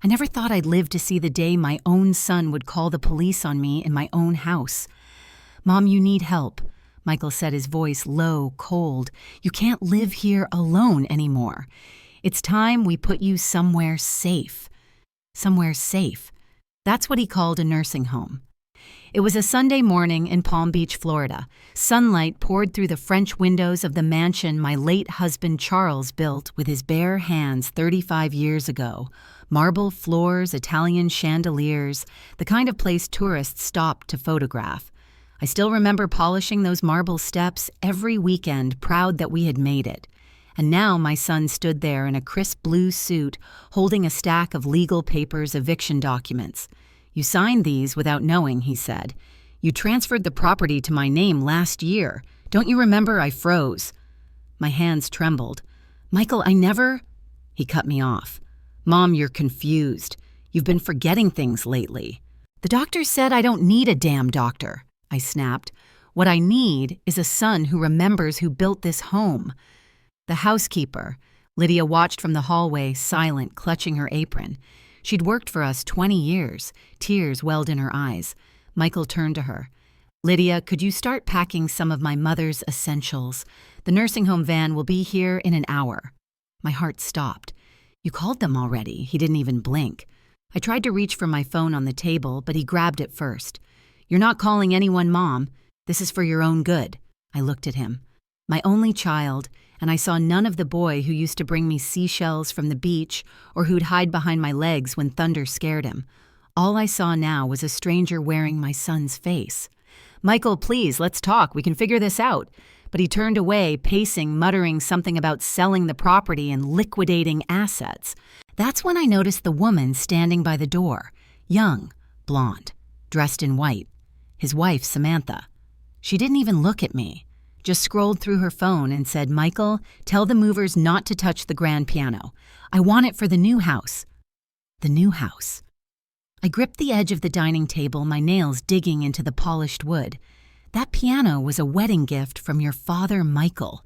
I never thought I'd live to see the day my own son would call the police on me in my own house. "Mom, you need help," Michael said, his voice low, cold. "You can't live here alone anymore. It's time we put you somewhere safe." Somewhere safe. That's what he called a nursing home. It was a Sunday morning in Palm Beach, Florida. Sunlight poured through the French windows of the mansion my late husband Charles built with his bare hands 35 years ago. Marble floors, Italian chandeliers, the kind of place tourists stopped to photograph. I still remember polishing those marble steps every weekend, proud that we had made it. And now my son stood there in a crisp blue suit, holding a stack of legal papers, eviction documents. "You signed these without knowing," he said. "You transferred the property to my name last year. Don't you remember?" I froze. My hands trembled. "Michael, I never—" He cut me off. "Mom, you're confused. You've been forgetting things lately." "The doctor said I don't need a damn doctor," I snapped. "What I need is a son who remembers who built this home." The housekeeper, Lydia, watched from the hallway, silent, clutching her apron. She'd worked for us 20 years. Tears welled in her eyes. Michael turned to her. "Lydia, could you start packing some of my mother's essentials? The nursing home van will be here in an hour." My heart stopped. "You called them already." He didn't even blink. I tried to reach for my phone on the table, but he grabbed it first. "You're not calling anyone, Mom. This is for your own good." I looked at him. My only child, and I saw none of the boy who used to bring me seashells from the beach or who'd hide behind my legs when thunder scared him. All I saw now was a stranger wearing my son's face. "Michael, please, let's talk. We can figure this out." But he turned away, pacing, muttering something about selling the property and liquidating assets. That's when I noticed the woman standing by the door. Young, blonde, dressed in white. His wife, Samantha. She didn't even look at me. Just scrolled through her phone and said, "Michael, tell the movers not to touch the grand piano. I want it for the new house." The new house. I gripped the edge of the dining table, my nails digging into the polished wood. "That piano was a wedding gift from your father, Michael."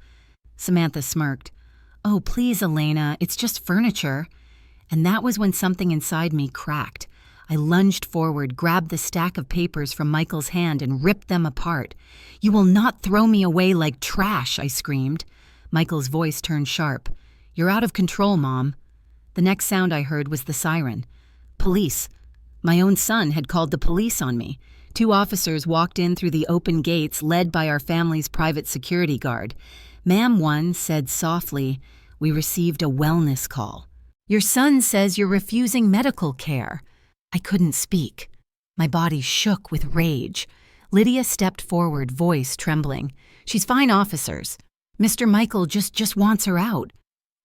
Samantha smirked. "Oh, please, Elena, it's just furniture." And that was when something inside me cracked. I lunged forward, grabbed the stack of papers from Michael's hand and ripped them apart. "You will not throw me away like trash," I screamed. Michael's voice turned sharp. "You're out of control, Mom." The next sound I heard was the siren. Police. My own son had called the police on me. 2 officers walked in through the open gates, led by our family's private security guard. Ma'am, one said softly, "We received a wellness call. Your son says you're refusing medical care." I couldn't speak. My body shook with rage. Lydia stepped forward, voice trembling. "She's fine, officers. Mr. Michael just wants her out."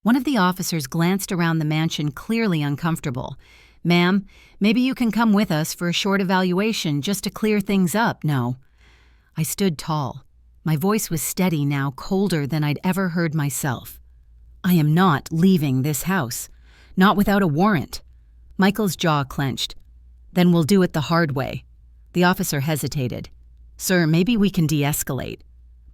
One of the officers glanced around the mansion, clearly uncomfortable. "Ma'am, maybe you can come with us for a short evaluation just to clear things up, no?" I stood tall. My voice was steady now, colder than I'd ever heard myself. "I am not leaving this house. Not without a warrant." Michael's jaw clenched. "Then we'll do it the hard way." The officer hesitated. "Sir, maybe we can de-escalate."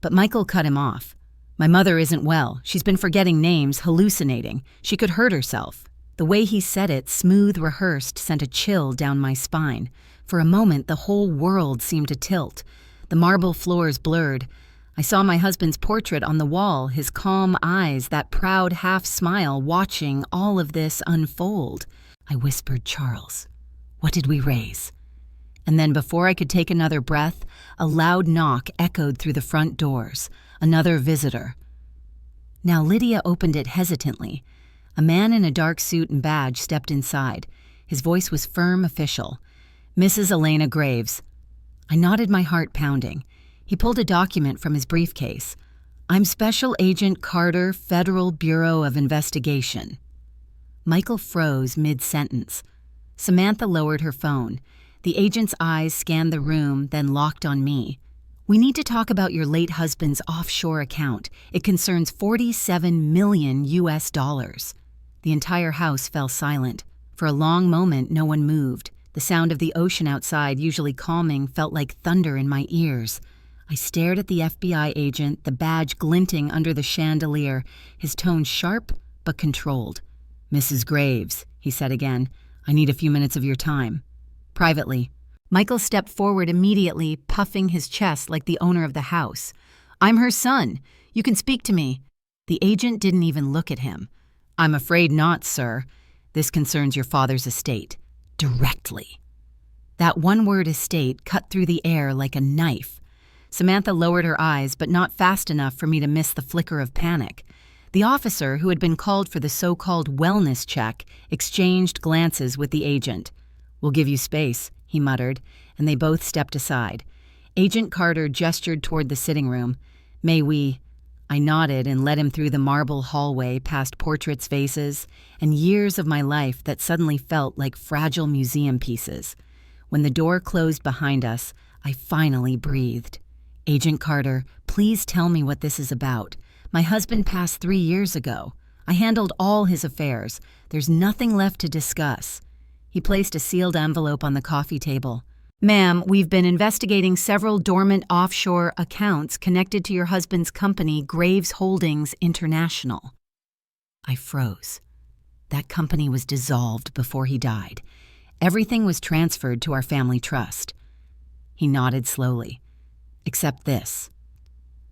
But Michael cut him off. "My mother isn't well. She's been forgetting names, hallucinating. She could hurt herself." The way he said it, smooth, rehearsed, sent a chill down my spine. For a moment, the whole world seemed to tilt. The marble floors blurred. I saw my husband's portrait on the wall, his calm eyes, that proud half-smile, watching all of this unfold. I whispered, "Charles, what did we raise?" And then before I could take another breath, a loud knock echoed through the front doors. Another visitor. Now Lydia opened it hesitantly. A man in a dark suit and badge stepped inside. His voice was firm, official. "Mrs. Elena Graves." I nodded, my heart pounding. He pulled a document from his briefcase. "I'm Special Agent Carter, Federal Bureau of Investigation." Michael froze mid-sentence. Samantha lowered her phone. The agent's eyes scanned the room, then locked on me. "We need to talk about your late husband's offshore account. It concerns $47 million US. The entire house fell silent. For a long moment, no one moved. The sound of the ocean outside, usually calming, felt like thunder in my ears. I stared at the FBI agent, the badge glinting under the chandelier, his tone sharp but controlled. "Mrs. Graves," he said again, I need a few minutes of your time. Privately. Michael stepped forward immediately, puffing his chest like the owner of the house. I'm her son. You can speak to me. The agent didn't even look at him. I'm afraid not, sir. This concerns your father's estate. Directly. That one-word estate cut through the air like a knife. Samantha lowered her eyes, but not fast enough for me to miss the flicker of panic. The officer, who had been called for the so-called wellness check, exchanged glances with the agent. We'll give you space, he muttered, and they both stepped aside. Agent Carter gestured toward the sitting room. May we? I nodded and led him through the marble hallway past portraits, vases, and years of my life that suddenly felt like fragile museum pieces. When the door closed behind us, I finally breathed. Agent Carter, please tell me what this is about. My husband passed 3 years ago. I handled all his affairs. There's nothing left to discuss. He placed a sealed envelope on the coffee table. Ma'am, we've been investigating several dormant offshore accounts connected to your husband's company, Graves Holdings International. I froze. That company was dissolved before he died. Everything was transferred to our family trust. He nodded slowly. Except this.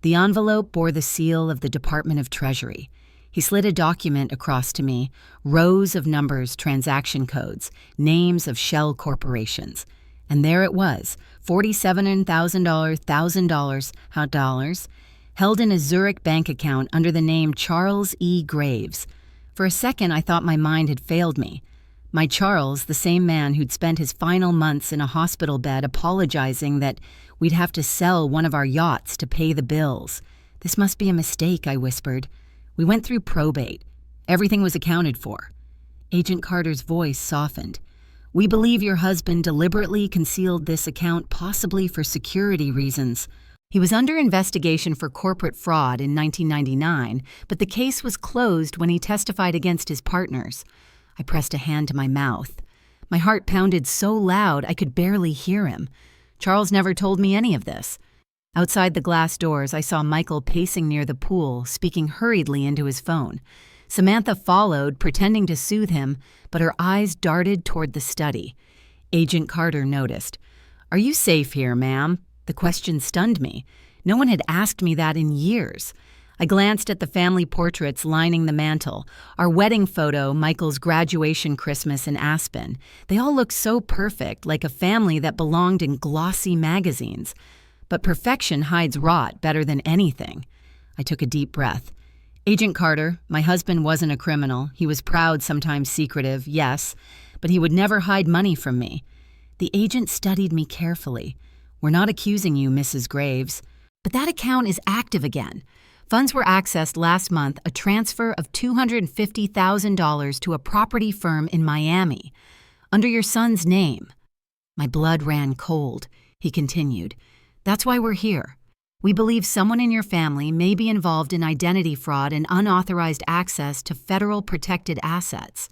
The envelope bore the seal of the Department of Treasury. He slid a document across to me, rows of numbers, transaction codes, names of shell corporations. And there it was, $47,000, held in a Zurich bank account under the name Charles E. Graves. For a second, I thought my mind had failed me. My Charles, the same man who'd spent his final months in a hospital bed apologizing that we'd have to sell one of our yachts to pay the bills. This must be a mistake, I whispered. We went through probate. Everything was accounted for. Agent Carter's voice softened. We believe your husband deliberately concealed this account, possibly for security reasons. He was under investigation for corporate fraud in 1999, but the case was closed when he testified against his partners. I pressed a hand to my mouth. My heart pounded so loud I could barely hear him. Charles never told me any of this. Outside the glass doors, I saw Michael pacing near the pool, speaking hurriedly into his phone. Samantha followed, pretending to soothe him, but her eyes darted toward the study. Agent Carter noticed. Are you safe here, ma'am? The question stunned me. No one had asked me that in years. I glanced at the family portraits lining the mantel, our wedding photo, Michael's graduation Christmas in Aspen. They all looked so perfect, like a family that belonged in glossy magazines. But perfection hides rot better than anything. I took a deep breath. Agent Carter, my husband wasn't a criminal. He was proud, sometimes secretive, yes, but he would never hide money from me. The agent studied me carefully. We're not accusing you, Mrs. Graves. But that account is active again. Funds were accessed last month, a transfer of $250,000 to a property firm in Miami, under your son's name. My blood ran cold. He continued. That's why we're here. We believe someone in your family may be involved in identity fraud and unauthorized access to federal protected assets.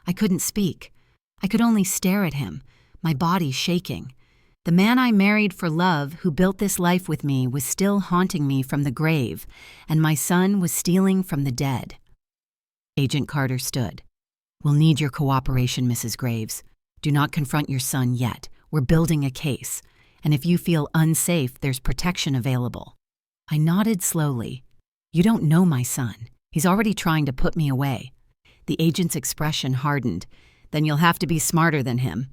I couldn't speak. I could only stare at him, my body shaking. The man I married for love, who built this life with me, was still haunting me from the grave, and my son was stealing from the dead. Agent Carter stood. We'll need your cooperation, Mrs. Graves. Do not confront your son yet. We're building a case. And if you feel unsafe, there's protection available. I nodded slowly. You don't know my son. He's already trying to put me away. The agent's expression hardened. Then you'll have to be smarter than him.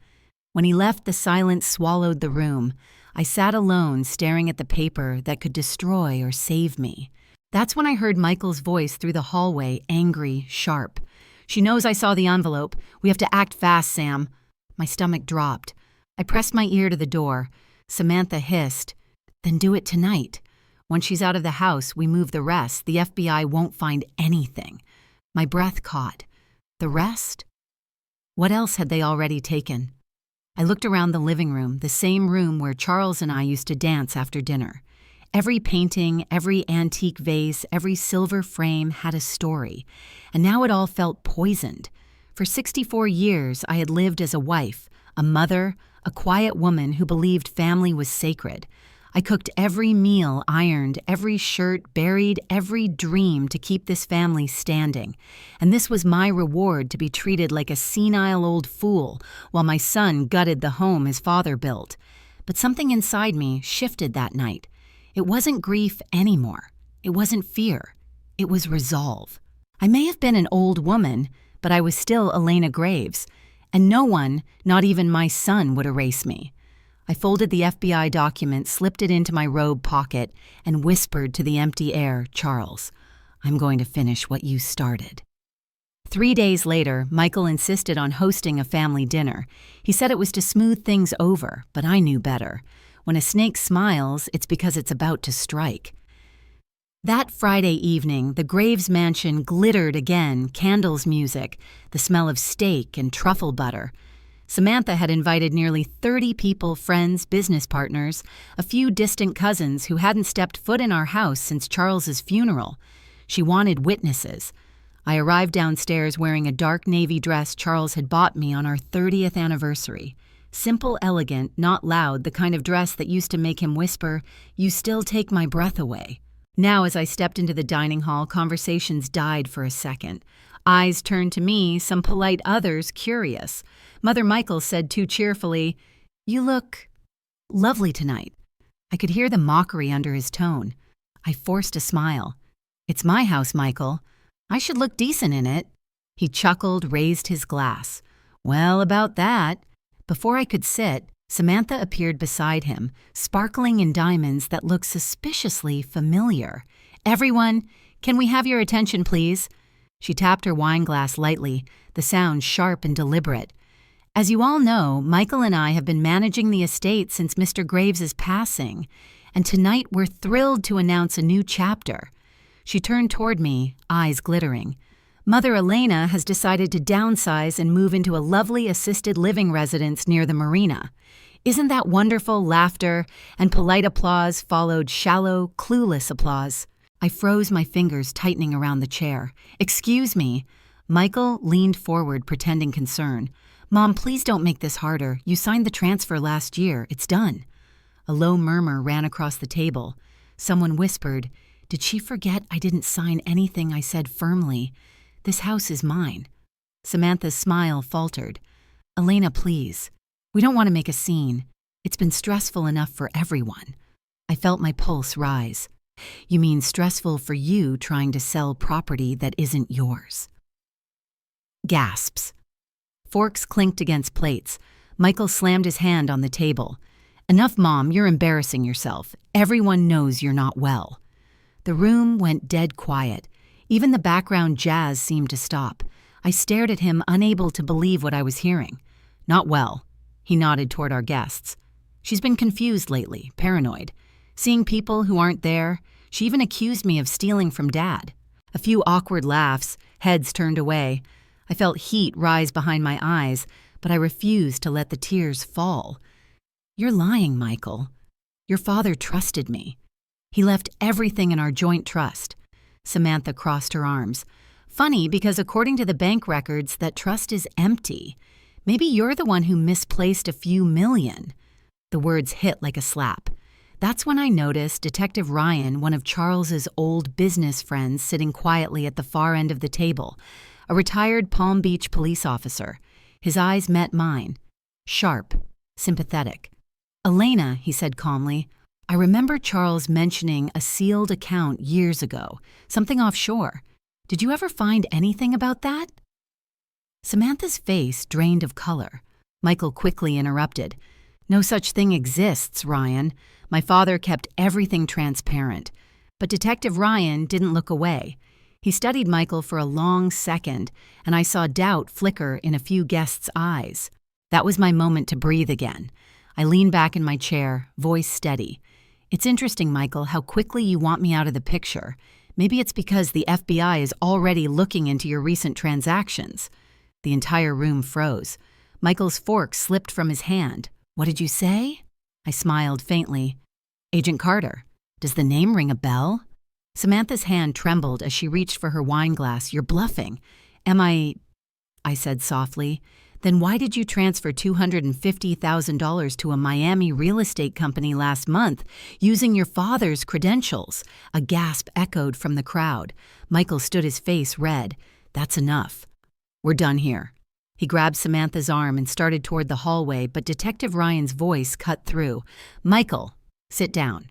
When he left, the silence swallowed the room. I sat alone, staring at the paper that could destroy or save me. That's when I heard Michael's voice through the hallway, angry, sharp. She knows I saw the envelope. We have to act fast, Sam. My stomach dropped. I pressed my ear to the door. Samantha hissed, then do it tonight. Once she's out of the house, we move the rest. The FBI won't find anything. My breath caught. The rest? What else had they already taken? I looked around the living room, the same room where Charles and I used to dance after dinner. Every painting, every antique vase, every silver frame had a story, and now it all felt poisoned. For 64 years, I had lived as a wife, a mother, a quiet woman who believed family was sacred. I cooked every meal, ironed every shirt, buried every dream to keep this family standing. And this was my reward, to be treated like a senile old fool while my son gutted the home his father built. But something inside me shifted that night. It wasn't grief anymore. It wasn't fear. It was resolve. I may have been an old woman, but I was still Elena Graves, and no one, not even my son, would erase me. I folded the FBI document, slipped it into my robe pocket, and whispered to the empty air, "Charles, I'm going to finish what you started." 3 days later, Michael insisted on hosting a family dinner. He said it was to smooth things over, but I knew better. When a snake smiles, it's because it's about to strike. That Friday evening, the Graves mansion glittered again, candles, music, the smell of steak and truffle butter. Samantha had invited nearly 30 people, friends, business partners, a few distant cousins who hadn't stepped foot in our house since Charles's funeral. She wanted witnesses. I arrived downstairs wearing a dark navy dress Charles had bought me on our 30th anniversary. Simple, elegant, not loud, the kind of dress that used to make him whisper, "You still take my breath away." Now, as I stepped into the dining hall, conversations died for a second. Eyes turned to me, some polite, others curious. Mother Michael said too cheerfully, "You look lovely tonight." I could hear the mockery under his tone. I forced a smile. "It's my house, Michael. I should look decent in it." He chuckled, raised his glass. "Well, about that." Before I could sit, Samantha appeared beside him, sparkling in diamonds that looked suspiciously familiar. "Everyone, can we have your attention, please?" She tapped her wine glass lightly, the sound sharp and deliberate. "As you all know, Michael and I have been managing the estate since Mr. Graves's passing, and tonight we're thrilled to announce a new chapter." She turned toward me, eyes glittering. "Mother Elena has decided to downsize and move into a lovely assisted living residence near the marina. Isn't that wonderful?" Laughter and polite applause followed shallow, clueless applause. I froze, my fingers tightening around the chair. "Excuse me." Michael leaned forward, pretending concern. "Mom, please don't make this harder. You signed the transfer last year. It's done." A low murmur ran across the table. Someone whispered, "Did she forget I didn't sign anything?" I said firmly, "This house is mine." Samantha's smile faltered. "Elena, please. We don't want to make a scene. It's been stressful enough for everyone." I felt my pulse rise. "You mean stressful for you trying to sell property that isn't yours?" Gasps. Forks clinked against plates. Michael slammed his hand on the table. "Enough, Mom, you're embarrassing yourself. Everyone knows you're not well." The room went dead quiet. Even the background jazz seemed to stop. I stared at him, unable to believe what I was hearing. "Not well." He nodded toward our guests. "She's been confused lately, paranoid. Seeing people who aren't there. She even accused me of stealing from Dad." A few awkward laughs, heads turned away. I felt heat rise behind my eyes, but I refused to let the tears fall. "You're lying, Michael. Your father trusted me. He left everything in our joint trust." Samantha crossed her arms. "Funny, because according to the bank records, that trust is empty. Maybe you're the one who misplaced a few million." The words hit like a slap. That's when I noticed Detective Ryan, one of Charles's old business friends, sitting quietly at the far end of the table, a retired Palm Beach police officer. His eyes met mine. Sharp, sympathetic. "Elena," he said calmly, "I remember Charles mentioning a sealed account years ago, something offshore. Did you ever find anything about that?" Samantha's face drained of color. Michael quickly interrupted. "No such thing exists, Ryan. My father kept everything transparent." But Detective Ryan didn't look away. He studied Michael for a long second, and I saw doubt flicker in a few guests' eyes. That was my moment to breathe again. I leaned back in my chair, voice steady. "It's interesting, Michael, how quickly you want me out of the picture. Maybe it's because the FBI is already looking into your recent transactions." The entire room froze. Michael's fork slipped from his hand. "What did you say?" I smiled faintly. "Agent Carter. Does the name ring a bell?" Samantha's hand trembled as she reached for her wine glass. "You're bluffing." "Am I?" I said softly. Then why did you transfer $250,000 to a Miami real estate company last month using your father's credentials? A gasp echoed from the crowd. Michael stood his face red. That's enough. We're done here. He grabbed Samantha's arm and started toward the hallway, but Detective Ryan's voice cut through. Michael, sit down.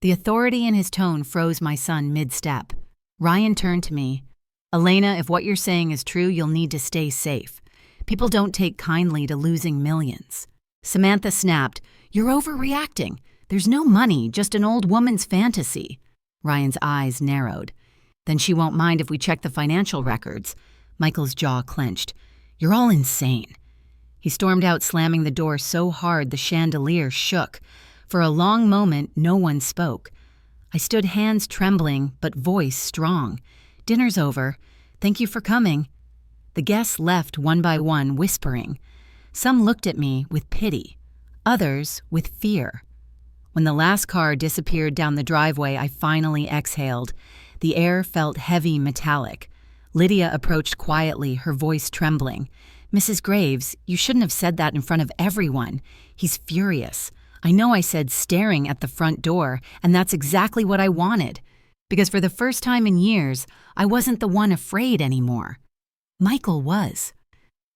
The authority in his tone froze my son mid-step. Ryan turned to me. Elena, if what you're saying is true, you'll need to stay safe. People don't take kindly to losing millions. Samantha snapped. You're overreacting. There's no money, just an old woman's fantasy. Ryan's eyes narrowed. Then she won't mind if we check the financial records. Michael's jaw clenched. You're all insane. He stormed out, slamming the door so hard the chandelier shook. For a long moment, no one spoke. I stood, hands trembling, but voice strong. Dinner's over. Thank you for coming. The guests left one by one, whispering. Some looked at me with pity, others with fear. When the last car disappeared down the driveway, I finally exhaled. The air felt heavy, metallic. Lydia approached quietly, her voice trembling. Mrs. Graves, you shouldn't have said that in front of everyone. He's furious. I know I said staring at the front door, and that's exactly what I wanted. Because for the first time in years, I wasn't the one afraid anymore. Michael was.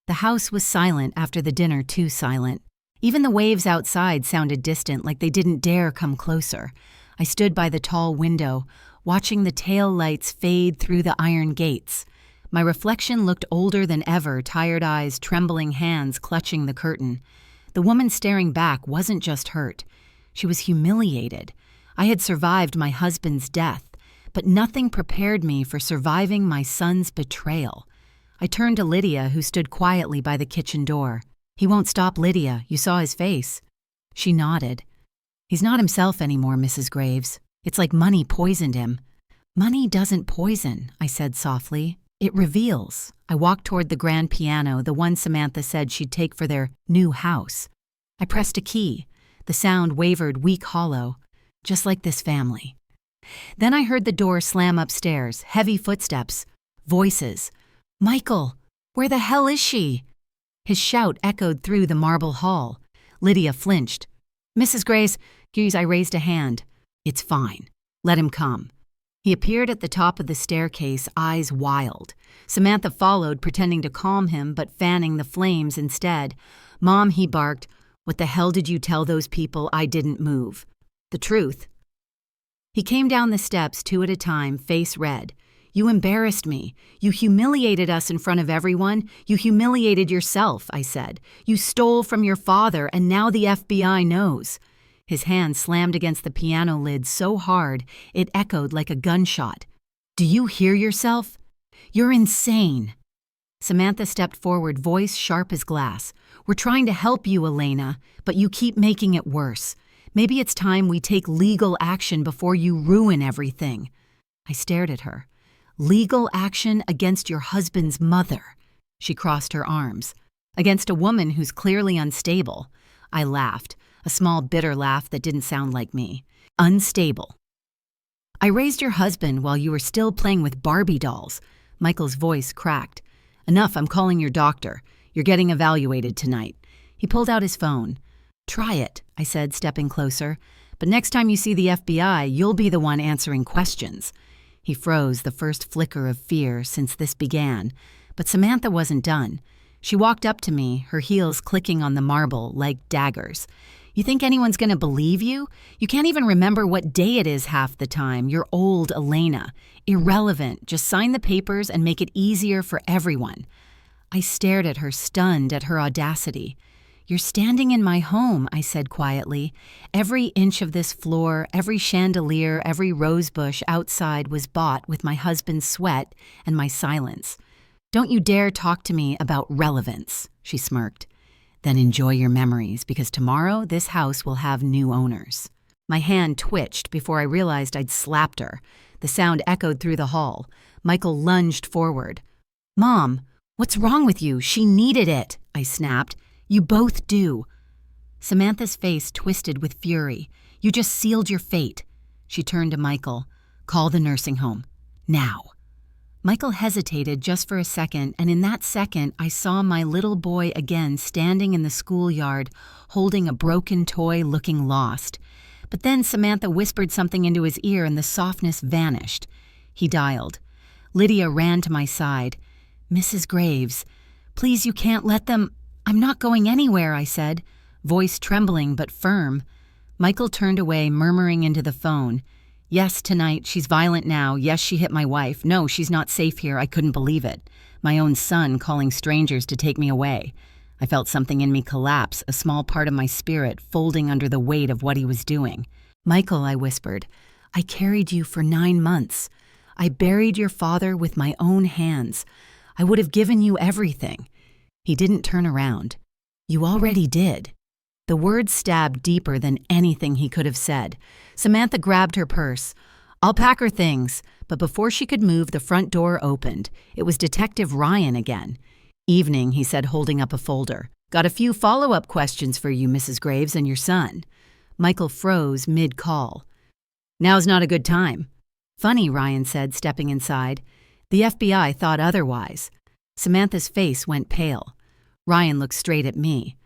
The house was silent after the dinner, too silent. Even the waves outside sounded distant, like they didn't dare come closer. I stood by the tall window, watching the tail lights fade through the iron gates. My reflection looked older than ever, tired eyes, trembling hands clutching the curtain. The woman staring back wasn't just hurt. She was humiliated. I had survived my husband's death, but nothing prepared me for surviving my son's betrayal. I turned to Lydia, who stood quietly by the kitchen door. He won't stop, Lydia. You saw his face. She nodded. He's not himself anymore, Mrs. Graves. It's like money poisoned him. Money doesn't poison, I said softly. It reveals. I walked toward the grand piano, the one Samantha said she'd take for their new house. I pressed a key. The sound wavered weak, hollow, just like this family. Then I heard the door slam upstairs, heavy footsteps, voices. Michael, where the hell is she? His shout echoed through the marble hall. Lydia flinched. Mrs. Grace, I raised a hand. It's fine. Let him come. He appeared at the top of the staircase, eyes wild. Samantha followed, pretending to calm him, but fanning the flames instead. Mom, he barked. What the hell did you tell those people? I didn't move. The truth. He came down the steps, two at a time, face red. You embarrassed me. You humiliated us in front of everyone. You humiliated yourself, I said. You stole from your father, and now the FBI knows. His hand slammed against the piano lid so hard it echoed like a gunshot. Do you hear yourself? You're insane. Samantha stepped forward, voice sharp as glass. We're trying to help you, Elena, but you keep making it worse. Maybe it's time we take legal action before you ruin everything. I stared at her. Legal action against your husband's mother. She crossed her arms. Against a woman who's clearly unstable. I laughed, a small bitter laugh that didn't sound like me. Unstable. I raised your husband while you were still playing with Barbie dolls. Michael's voice cracked. Enough, I'm calling your doctor. You're getting evaluated tonight. He pulled out his phone. Try it, I said, stepping closer. But next time you see the FBI, you'll be the one answering questions. He froze, the first flicker of fear since this began. But Samantha wasn't done. She walked up to me, her heels clicking on the marble like daggers. You think anyone's going to believe you? You can't even remember what day it is half the time. You're old, Elena. Irrelevant. Just sign the papers and make it easier for everyone. I stared at her, stunned at her audacity. You're standing in my home, I said quietly. Every inch of this floor, every chandelier, every rose bush outside was bought with my husband's sweat and my silence. Don't you dare talk to me about relevance, she smirked. Then enjoy your memories, because tomorrow this house will have new owners. My hand twitched before I realized I'd slapped her. The sound echoed through the hall. Michael lunged forward. Mom, what's wrong with you? She needed it, I snapped. You both do. Samantha's face twisted with fury. You just sealed your fate. She turned to Michael. Call the nursing home. Now. Michael hesitated just for a second, and in that second, I saw my little boy again standing in the schoolyard, holding a broken toy, looking lost. But then Samantha whispered something into his ear and the softness vanished. He dialed. Lydia ran to my side. "Mrs. Graves, please, you can't let them—" "I'm not going anywhere," I said, voice trembling but firm. Michael turned away, murmuring into the phone. "Yes, tonight. She's violent now. Yes, she hit my wife. No, she's not safe here. I couldn't believe it. My own son calling strangers to take me away." I felt something in me collapse, a small part of my spirit folding under the weight of what he was doing. "Michael," I whispered, "I carried you for 9 months. I buried your father with my own hands. I would have given you everything." He didn't turn around. "You already did." The words stabbed deeper than anything he could have said. Samantha grabbed her purse. "I'll pack her things." But before she could move, the front door opened. It was Detective Ryan again. "Evening," he said, holding up a folder. "Got a few follow-up questions for you, Mrs. Graves, and your son." Michael froze mid-call. "Now's not a good time." "Funny," Ryan said, stepping inside. "The FBI thought otherwise." Samantha's face went pale. Ryan looked straight at me.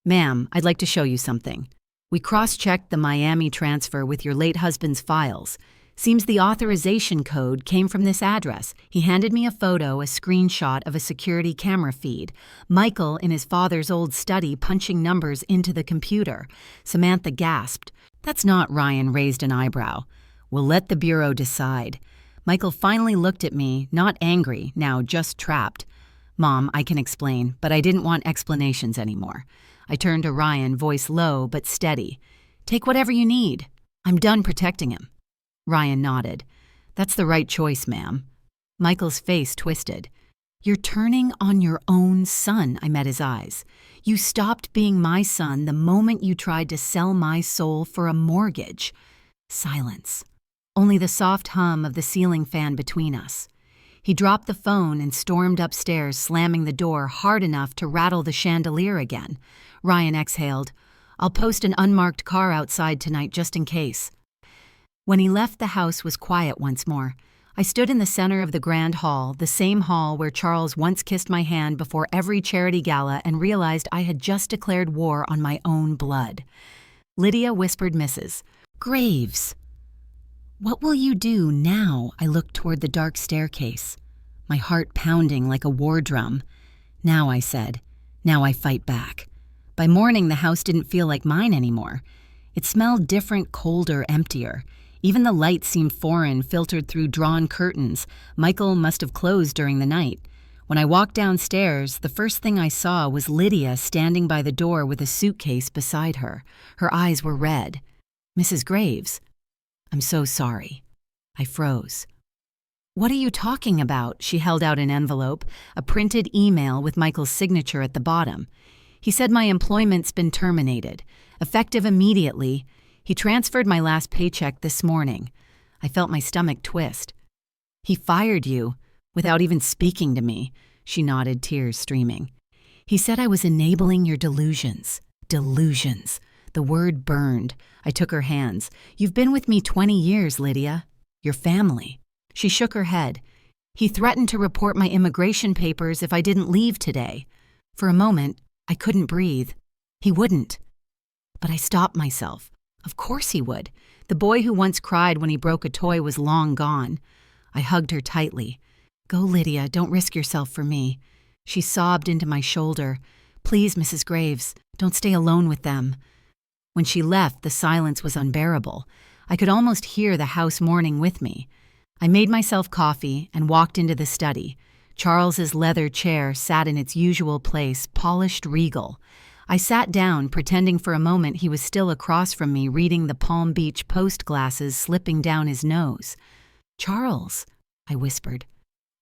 "Ma'am, I'd like to show you something. We cross-checked the Miami transfer with your late husband's files. Seems the authorization code came from this address." He handed me a photo, a screenshot of a security camera feed. Michael in his father's old study punching numbers into the computer. Samantha gasped. "That's not," Ryan raised an eyebrow. "We'll let the Bureau decide." Michael finally looked at me, not angry, now just trapped. "Mom, I can explain, but I didn't want explanations anymore." I turned to Ryan, voice low but steady. "Take whatever you need. I'm done protecting him." Ryan nodded. "That's the right choice, ma'am." Michael's face twisted. "You're turning on your own son," I met his eyes. "You stopped being my son the moment you tried to sell my soul for a mortgage." Silence. Only the soft hum of the ceiling fan between us. He dropped the phone and stormed upstairs, slamming the door hard enough to rattle the chandelier again. Ryan exhaled. "I'll post an unmarked car outside tonight just in case." When he left, the house was quiet once more. I stood in the center of the grand hall, the same hall where Charles once kissed my hand before every charity gala, and realized I had just declared war on my own blood. Lydia whispered Mrs. Graves. "What will you do now?" I looked toward the dark staircase, my heart pounding like a war drum. "Now," I said. "Now I fight back." By morning, the house didn't feel like mine anymore. It smelled different, colder, emptier. Even the light seemed foreign, filtered through drawn curtains. Michael must have closed during the night. When I walked downstairs, the first thing I saw was Lydia standing by the door with a suitcase beside her. Her eyes were red. "Mrs. Graves." "I'm so sorry." I froze. "What are you talking about?" She held out an envelope, a printed email with Michael's signature at the bottom. "He said my employment's been terminated, effective immediately. He transferred my last paycheck this morning." I felt my stomach twist. "He fired you without even speaking to me." She nodded, tears streaming. "He said I was enabling your delusions." Delusions. The word burned. I took her hands. "You've been with me 20 years, Lydia. Your family." She shook her head. "He threatened to report my immigration papers if I didn't leave today." For a moment, I couldn't breathe. He wouldn't. But I stopped myself. Of course he would. The boy who once cried when he broke a toy was long gone. I hugged her tightly. "Go, Lydia, don't risk yourself for me." She sobbed into my shoulder. "Please, Mrs. Graves, don't stay alone with them." When she left, the silence was unbearable. I could almost hear the house mourning with me. I made myself coffee and walked into the study. Charles's leather chair sat in its usual place, polished regal. I sat down, pretending for a moment he was still across from me, reading the Palm Beach Post glasses slipping down his nose. "Charles," I whispered,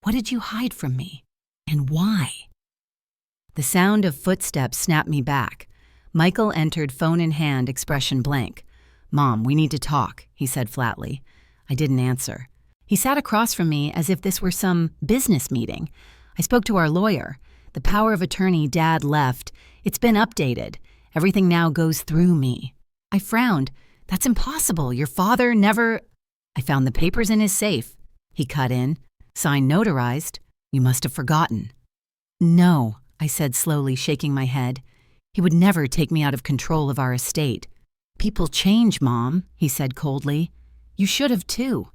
"what did you hide from me? And why?" The sound of footsteps snapped me back. Michael entered, phone in hand, expression blank. "Mom, we need to talk," he said flatly. I didn't answer. He sat across from me as if this were some business meeting. I spoke to our lawyer. The power of attorney Dad left. It's been updated. Everything now goes through me. I frowned. "That's impossible. Your father never—" "I found the papers in his safe," he cut in. Sign notarized. You must have forgotten. No, I said slowly, shaking my head. He would never take me out of control of our estate. People change, Mom, he said coldly. You should have too.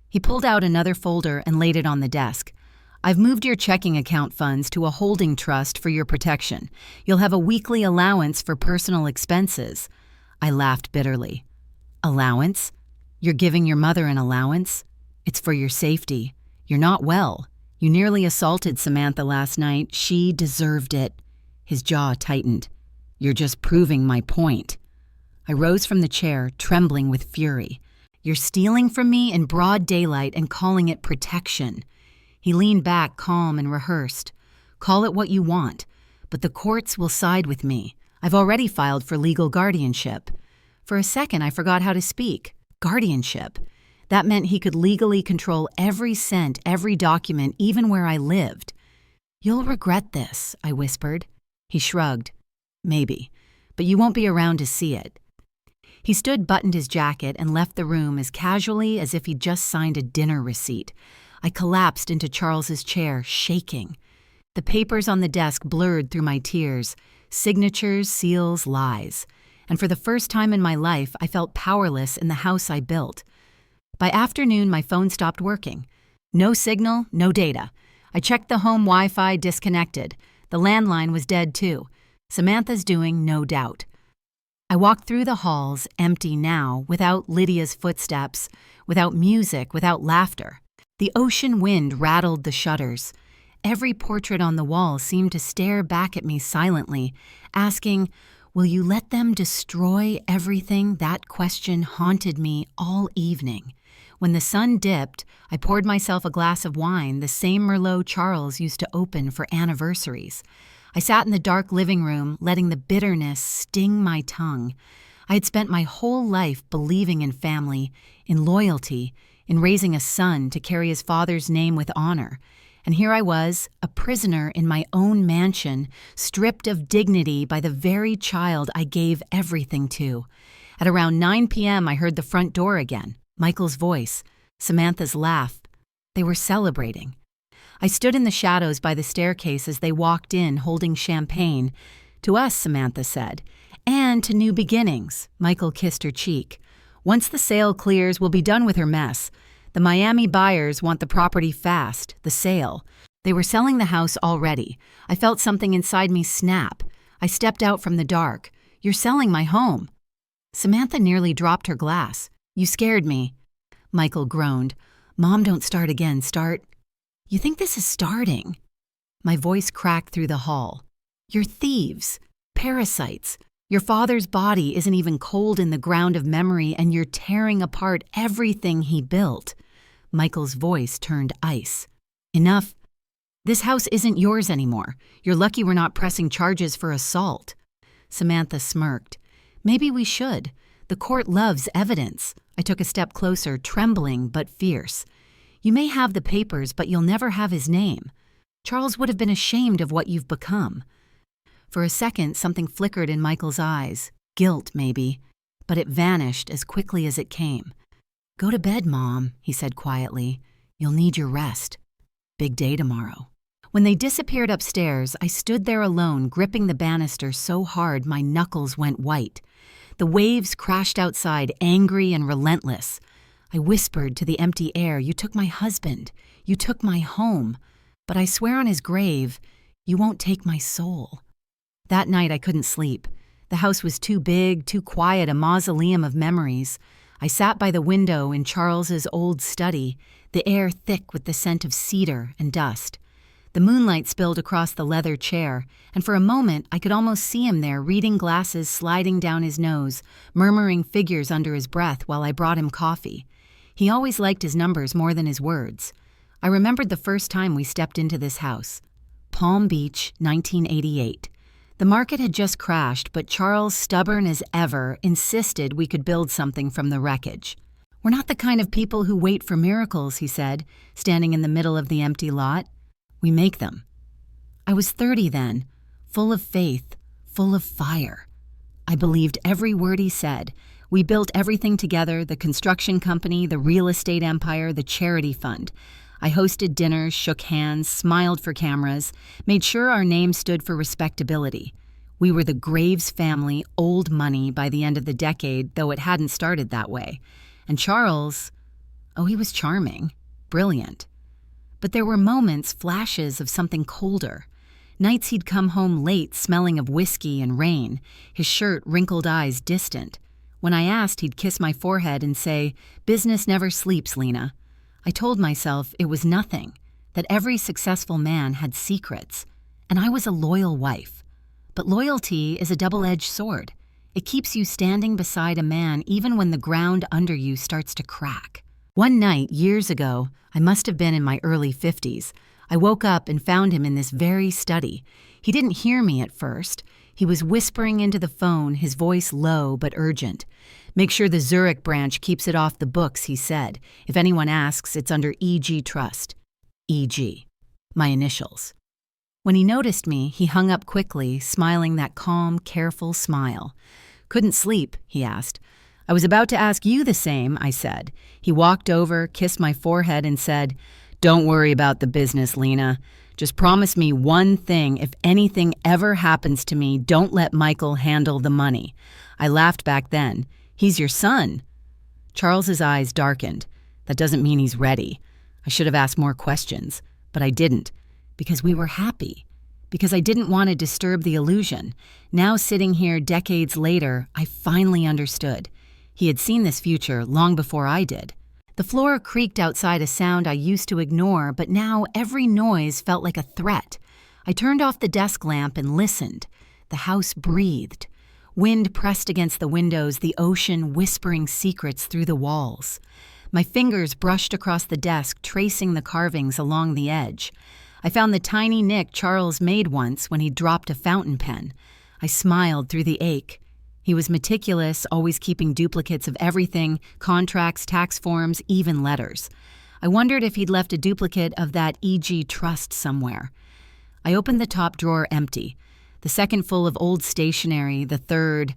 He pulled out another folder and laid it on the desk. I've moved your checking account funds to a holding trust for your protection. You'll have a weekly allowance for personal expenses. I laughed bitterly. Allowance? You're giving your mother an allowance? It's for your safety. You're not well. You nearly assaulted Samantha last night. She deserved it. His jaw tightened. You're just proving my point. I rose from the chair, trembling with fury. You're stealing from me in broad daylight and calling it protection. He leaned back, calm and rehearsed. Call it what you want, but the courts will side with me. I've already filed for legal guardianship. For a second, I forgot how to speak. Guardianship. That meant he could legally control every cent, every document, even where I lived. You'll regret this, I whispered. He shrugged. Maybe, but you won't be around to see it. He stood, buttoned his jacket, and left the room as casually as if he'd just signed a dinner receipt. I collapsed into Charles's chair, shaking. The papers on the desk blurred through my tears. Signatures, seals, lies. And for the first time in my life, I felt powerless in the house I built. By afternoon, my phone stopped working. No signal, no data. I checked the home Wi-Fi, disconnected. The landline was dead too. Samantha's doing, no doubt. I walked through the halls, empty now, without Lydia's footsteps, without music, without laughter. The ocean wind rattled the shutters. Every portrait on the wall seemed to stare back at me silently, asking, will you let them destroy everything? That question haunted me all evening. When the sun dipped, I poured myself a glass of wine, the same Merlot Charles used to open for anniversaries. I sat in the dark living room, letting the bitterness sting my tongue. I had spent my whole life believing in family, in loyalty, in raising a son to carry his father's name with honor. And here I was, a prisoner in my own mansion, stripped of dignity by the very child I gave everything to. At around 9 p.m., I heard the front door again. Michael's voice, Samantha's laugh. They were celebrating. I stood in the shadows by the staircase as they walked in, holding champagne. To us, Samantha said. And to new beginnings. Michael kissed her cheek. Once the sale clears, we'll be done with her mess. The Miami buyers want the property fast, the sale. They were selling the house already. I felt something inside me snap. I stepped out from the dark. You're selling my home. Samantha nearly dropped her glass. You scared me. Michael groaned. Mom, don't start again. Start. You think this is starting? My voice cracked through the hall. You're thieves, parasites. Your father's body isn't even cold in the ground of memory, and you're tearing apart everything he built. Michael's voice turned ice. Enough. This house isn't yours anymore. You're lucky we're not pressing charges for assault. Samantha smirked. Maybe we should. The court loves evidence. I took a step closer, trembling but fierce. You may have the papers, but you'll never have his name. Charles would have been ashamed of what you've become. For a second, something flickered in Michael's eyes. Guilt, maybe. But it vanished as quickly as it came. Go to bed, Mom, he said quietly. You'll need your rest. Big day tomorrow. When they disappeared upstairs, I stood there alone, gripping the banister so hard my knuckles went white. The waves crashed outside, angry and relentless. I whispered to the empty air, you took my husband. You took my home. But I swear on his grave, you won't take my soul. That night I couldn't sleep. The house was too big, too quiet, a mausoleum of memories. I sat by the window in Charles's old study, the air thick with the scent of cedar and dust. The moonlight spilled across the leather chair, and for a moment I could almost see him there, reading glasses sliding down his nose, murmuring figures under his breath while I brought him coffee. He always liked his numbers more than his words. I remembered the first time we stepped into this house. Palm Beach, 1988. The market had just crashed, but Charles, stubborn as ever, insisted we could build something from the wreckage. We're not the kind of people who wait for miracles, he said, standing in the middle of the empty lot. We make them. I was 30 then, full of faith, full of fire. I believed every word he said. We built everything together, the construction company, the real estate empire, the charity fund. I hosted dinners, shook hands, smiled for cameras, made sure our name stood for respectability. We were the Graves family, old money by the end of the decade, though it hadn't started that way. And Charles, oh, he was charming, brilliant. But there were moments, flashes of something colder. Nights he'd come home late, smelling of whiskey and rain, his shirt, wrinkled eyes distant. When I asked, he'd kiss my forehead and say, "Business never sleeps, Lena." I told myself it was nothing, that every successful man had secrets, and I was a loyal wife. But loyalty is a double-edged sword. It keeps you standing beside a man even when the ground under you starts to crack. One night, years ago, I must have been in my early 50s, I woke up and found him in this very study. He didn't hear me at first. He was whispering into the phone, his voice low but urgent. "Make sure the Zurich branch keeps it off the books," he said. "If anyone asks, it's under E.G. Trust." E.G. My initials. When he noticed me, he hung up quickly, smiling that calm, careful smile. "Couldn't sleep?" he asked. "I was about to ask you the same," I said. He walked over, kissed my forehead, and said, "Don't worry about the business, Lena. Just promise me one thing. If anything ever happens to me, don't let Michael handle the money." I laughed back then. "He's your son." Charles's eyes darkened. That doesn't mean he's ready. I should have asked more questions, but I didn't, because we were happy, because I didn't want to disturb the illusion. Now sitting here decades later, I finally understood. He had seen this future long before I did. The floor creaked outside, a sound I used to ignore, but now every noise felt like a threat. I turned off the desk lamp and listened. The house breathed. Wind pressed against the windows, the ocean whispering secrets through the walls. My fingers brushed across the desk, tracing the carvings along the edge. I found the tiny nick Charles made once when he dropped a fountain pen. I smiled through the ache. He was meticulous, always keeping duplicates of everything, contracts, tax forms, even letters. I wondered if he'd left a duplicate of that E.G. Trust somewhere. I opened the top drawer empty. The second full of old stationery, the third.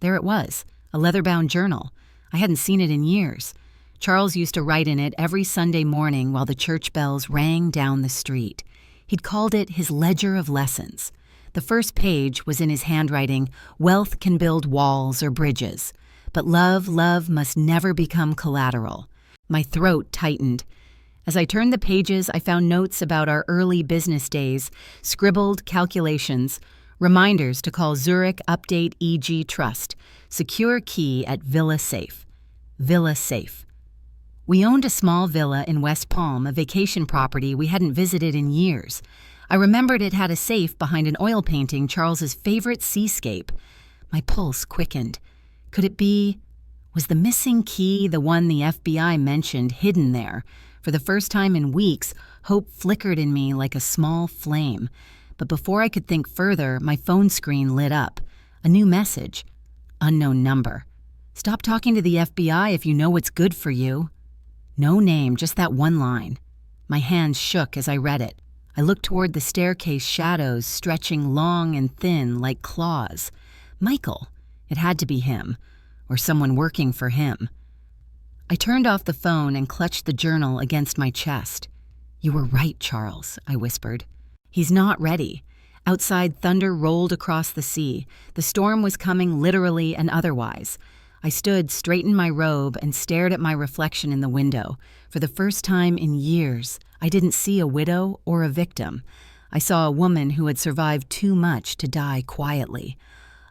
There it was, a leather-bound journal. I hadn't seen it in years. Charles used to write in it every Sunday morning while the church bells rang down the street. He'd called it his ledger of lessons. The first page was in his handwriting, "Wealth can build walls or bridges, but love must never become collateral." My throat tightened. As I turned the pages, I found notes about our early business days, scribbled calculations, reminders to call Zurich Update E.G. Trust, secure key at Villa Safe. Villa Safe. We owned a small villa in West Palm, a vacation property we hadn't visited in years. I remembered it had a safe behind an oil painting, Charles's favorite seascape. My pulse quickened. Could it be? Was the missing key the one the FBI mentioned hidden there? For the first time in weeks, hope flickered in me like a small flame. But before I could think further, my phone screen lit up. A new message. Unknown number. "Stop talking to the FBI if you know what's good for you." No name, just that one line. My hands shook as I read it. I looked toward the staircase shadows stretching long and thin like claws. Michael. It had to be him, or someone working for him. I turned off the phone and clutched the journal against my chest. "You were right, Charles," I whispered. "He's not ready." Outside, thunder rolled across the sea. The storm was coming literally and otherwise. I stood, straightened my robe, and stared at my reflection in the window. For the first time in years, I didn't see a widow or a victim. I saw a woman who had survived too much to die quietly.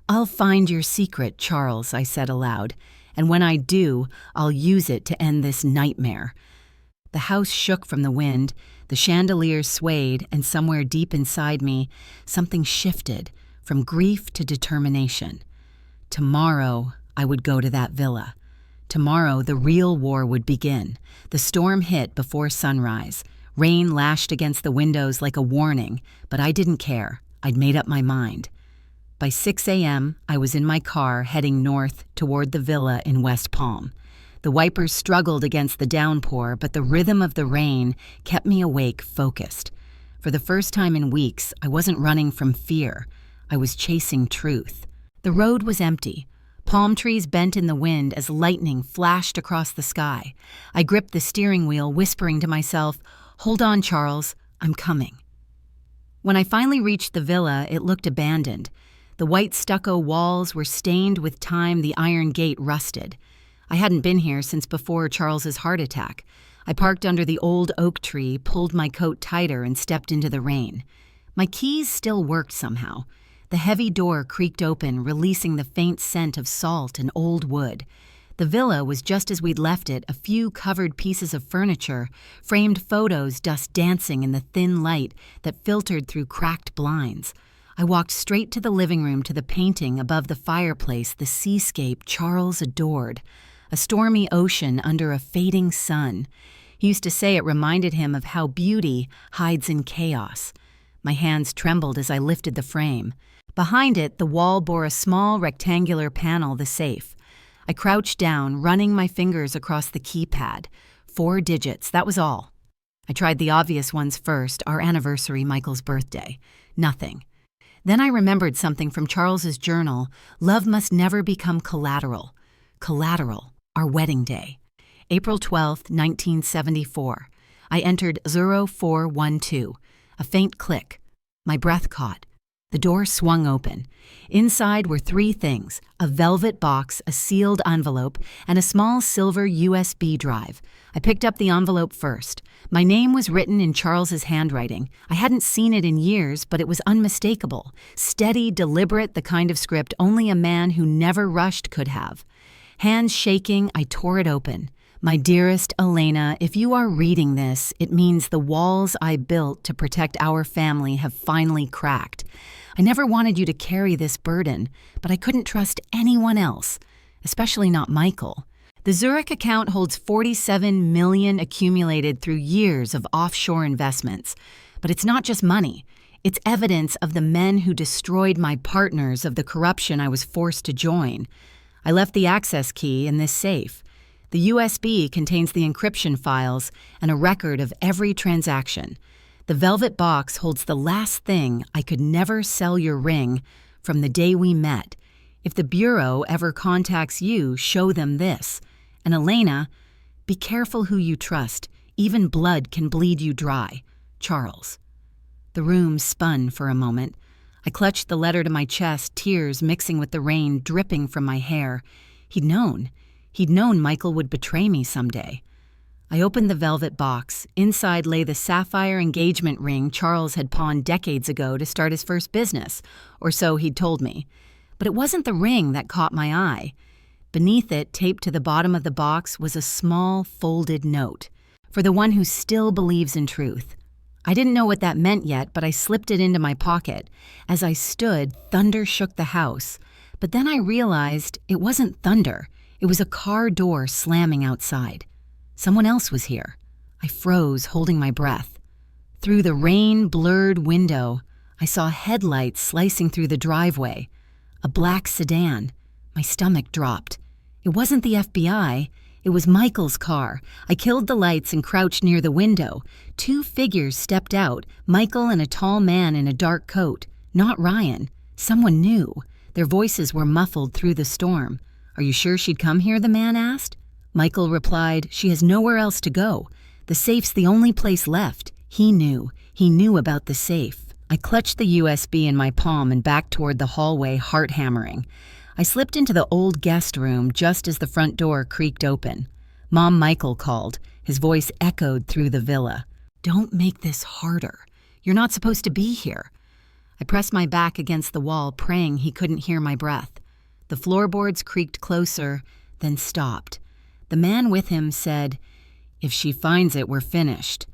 "I'll find your secret, Charles," I said aloud, "and when I do, I'll use it to end this nightmare." The house shook from the wind, the chandeliers swayed, and somewhere deep inside me, something shifted from grief to determination. Tomorrow, I would go to that villa. Tomorrow, the real war would begin. The storm hit before sunrise. Rain lashed against the windows like a warning, but I didn't care. I'd made up my mind. By 6 a.m., I was in my car heading north toward the villa in West Palm. The wipers struggled against the downpour, but the rhythm of the rain kept me awake, focused. For the first time in weeks, I wasn't running from fear. I was chasing truth. The road was empty. Palm trees bent in the wind as lightning flashed across the sky. I gripped the steering wheel, whispering to myself, "Hold on, Charles. I'm coming." When I finally reached the villa, it looked abandoned. The white stucco walls were stained with time, the iron gate rusted. I hadn't been here since before Charles's heart attack. I parked under the old oak tree, pulled my coat tighter, and stepped into the rain. My keys still worked somehow. The heavy door creaked open, releasing the faint scent of salt and old wood. The villa was just as we'd left it, a few covered pieces of furniture, framed photos, dust dancing in the thin light that filtered through cracked blinds. I walked straight to the living room, to the painting above the fireplace, the seascape Charles adored. A stormy ocean under a fading sun. He used to say it reminded him of how beauty hides in chaos. My hands trembled as I lifted the frame. Behind it, the wall bore a small rectangular panel, the safe. I crouched down, running my fingers across the keypad. 4 digits, that was all. I tried the obvious ones first, our anniversary, Michael's birthday. Nothing. Then I remembered something from Charles's journal. Love must never become collateral. Collateral, our wedding day. April 12th, 1974. I entered 0412. A faint click. My breath caught. The door swung open. Inside were 3 things: a velvet box, a sealed envelope, and a small silver USB drive. I picked up the envelope first. My name was written in Charles's handwriting. I hadn't seen it in years, but it was unmistakable. Steady, deliberate, the kind of script only a man who never rushed could have. Hands shaking, I tore it open. My dearest Elena, if you are reading this, it means the walls I built to protect our family have finally cracked. I never wanted you to carry this burden, but I couldn't trust anyone else, especially not Michael. The Zurich account holds $47 million accumulated through years of offshore investments. But it's not just money. It's evidence of the men who destroyed my partners, of the corruption I was forced to join. I left the access key in this safe. The USB contains the encryption files and a record of every transaction. The velvet box holds the last thing: I could never sell your ring from the day we met. If the Bureau ever contacts you, show them this. And Elena, be careful who you trust. Even blood can bleed you dry. Charles. The room spun for a moment. I clutched the letter to my chest, tears mixing with the rain dripping from my hair. He'd known. He'd known Michael would betray me someday. I opened the velvet box. Inside lay the sapphire engagement ring Charles had pawned decades ago to start his first business, or so he'd told me. But it wasn't the ring that caught my eye. Beneath it, taped to the bottom of the box, was a small, folded note. For the one who still believes in truth. I didn't know what that meant yet, but I slipped it into my pocket. As I stood, thunder shook the house. But then I realized it wasn't thunder. It was a car door slamming outside. Someone else was here. I froze, holding my breath. Through the rain-blurred window, I saw headlights slicing through the driveway. A black sedan. My stomach dropped. It wasn't the FBI. It was Michael's car. I killed the lights and crouched near the window. 2 figures stepped out, Michael and a tall man in a dark coat. Not Ryan. Someone new. Their voices were muffled through the storm. "Are you sure she'd come here?" the man asked. Michael replied, "She has nowhere else to go. The safe's the only place left." He knew. He knew about the safe. I clutched the USB in my palm and backed toward the hallway, heart hammering. I slipped into the old guest room just as the front door creaked open. Mom Michael called. His voice echoed through the villa. "Don't make this harder. You're not supposed to be here." I pressed my back against the wall, praying he couldn't hear my breath. The floorboards creaked closer, then stopped. The man with him said, "If she finds it, we're finished.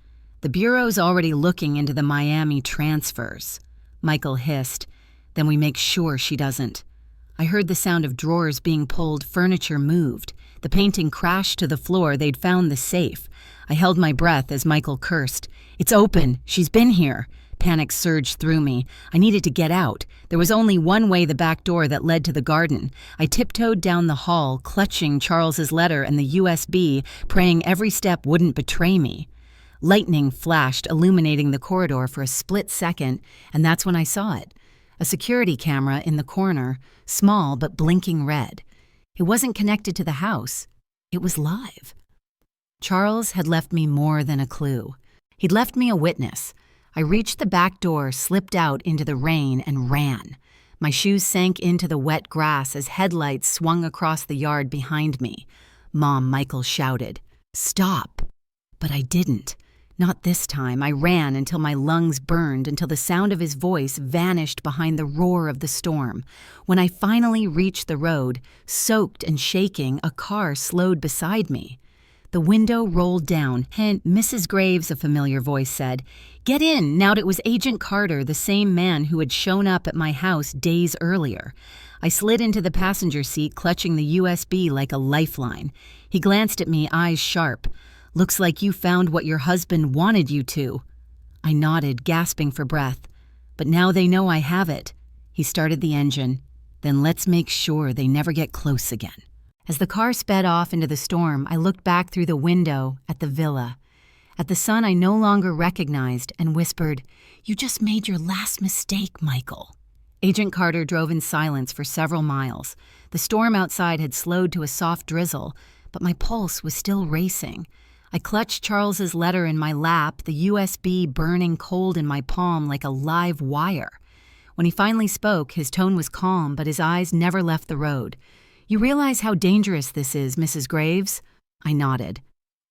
The Bureau's already looking into the Miami transfers." Michael hissed, "Then we make sure she doesn't." I heard the sound of drawers being pulled, furniture moved. The painting crashed to the floor. They'd found the safe. I held my breath as Michael cursed. "It's open. She's been here." Panic surged through me. I needed to get out. There was only one way, the back door that led to the garden. I tiptoed down the hall, clutching Charles's letter and the USB, praying every step wouldn't betray me. Lightning flashed, illuminating the corridor for a split second, and that's when I saw it. A security camera in the corner, small but blinking red. It wasn't connected to the house. It was live. Charles had left me more than a clue. He'd left me a witness. I reached the back door, slipped out into the rain, and ran. My shoes sank into the wet grass as headlights swung across the yard behind me. "Mom," Michael shouted. "Stop." But I didn't. Not this time. I ran until my lungs burned, until the sound of his voice vanished behind the roar of the storm. When I finally reached the road, soaked and shaking, a car slowed beside me. The window rolled down, and "Mrs. Graves," a familiar voice said. "Get in." Now it was Agent Carter, the same man who had shown up at my house days earlier. I slid into the passenger seat, clutching the USB like a lifeline. He glanced at me, eyes sharp. "Looks like you found what your husband wanted you to." I nodded, gasping for breath. "But now they know I have it." He started the engine. "Then let's make sure they never get close again." As the car sped off into the storm, I looked back through the window at the villa, at the son I no longer recognized, and whispered, "You just made your last mistake, Michael." Agent Carter drove in silence for several miles. The storm outside had slowed to a soft drizzle, but my pulse was still racing. I clutched Charles's letter in my lap, the USB burning cold in my palm like a live wire. When he finally spoke, his tone was calm, but his eyes never left the road. "You realize how dangerous this is, Mrs. Graves?" I nodded.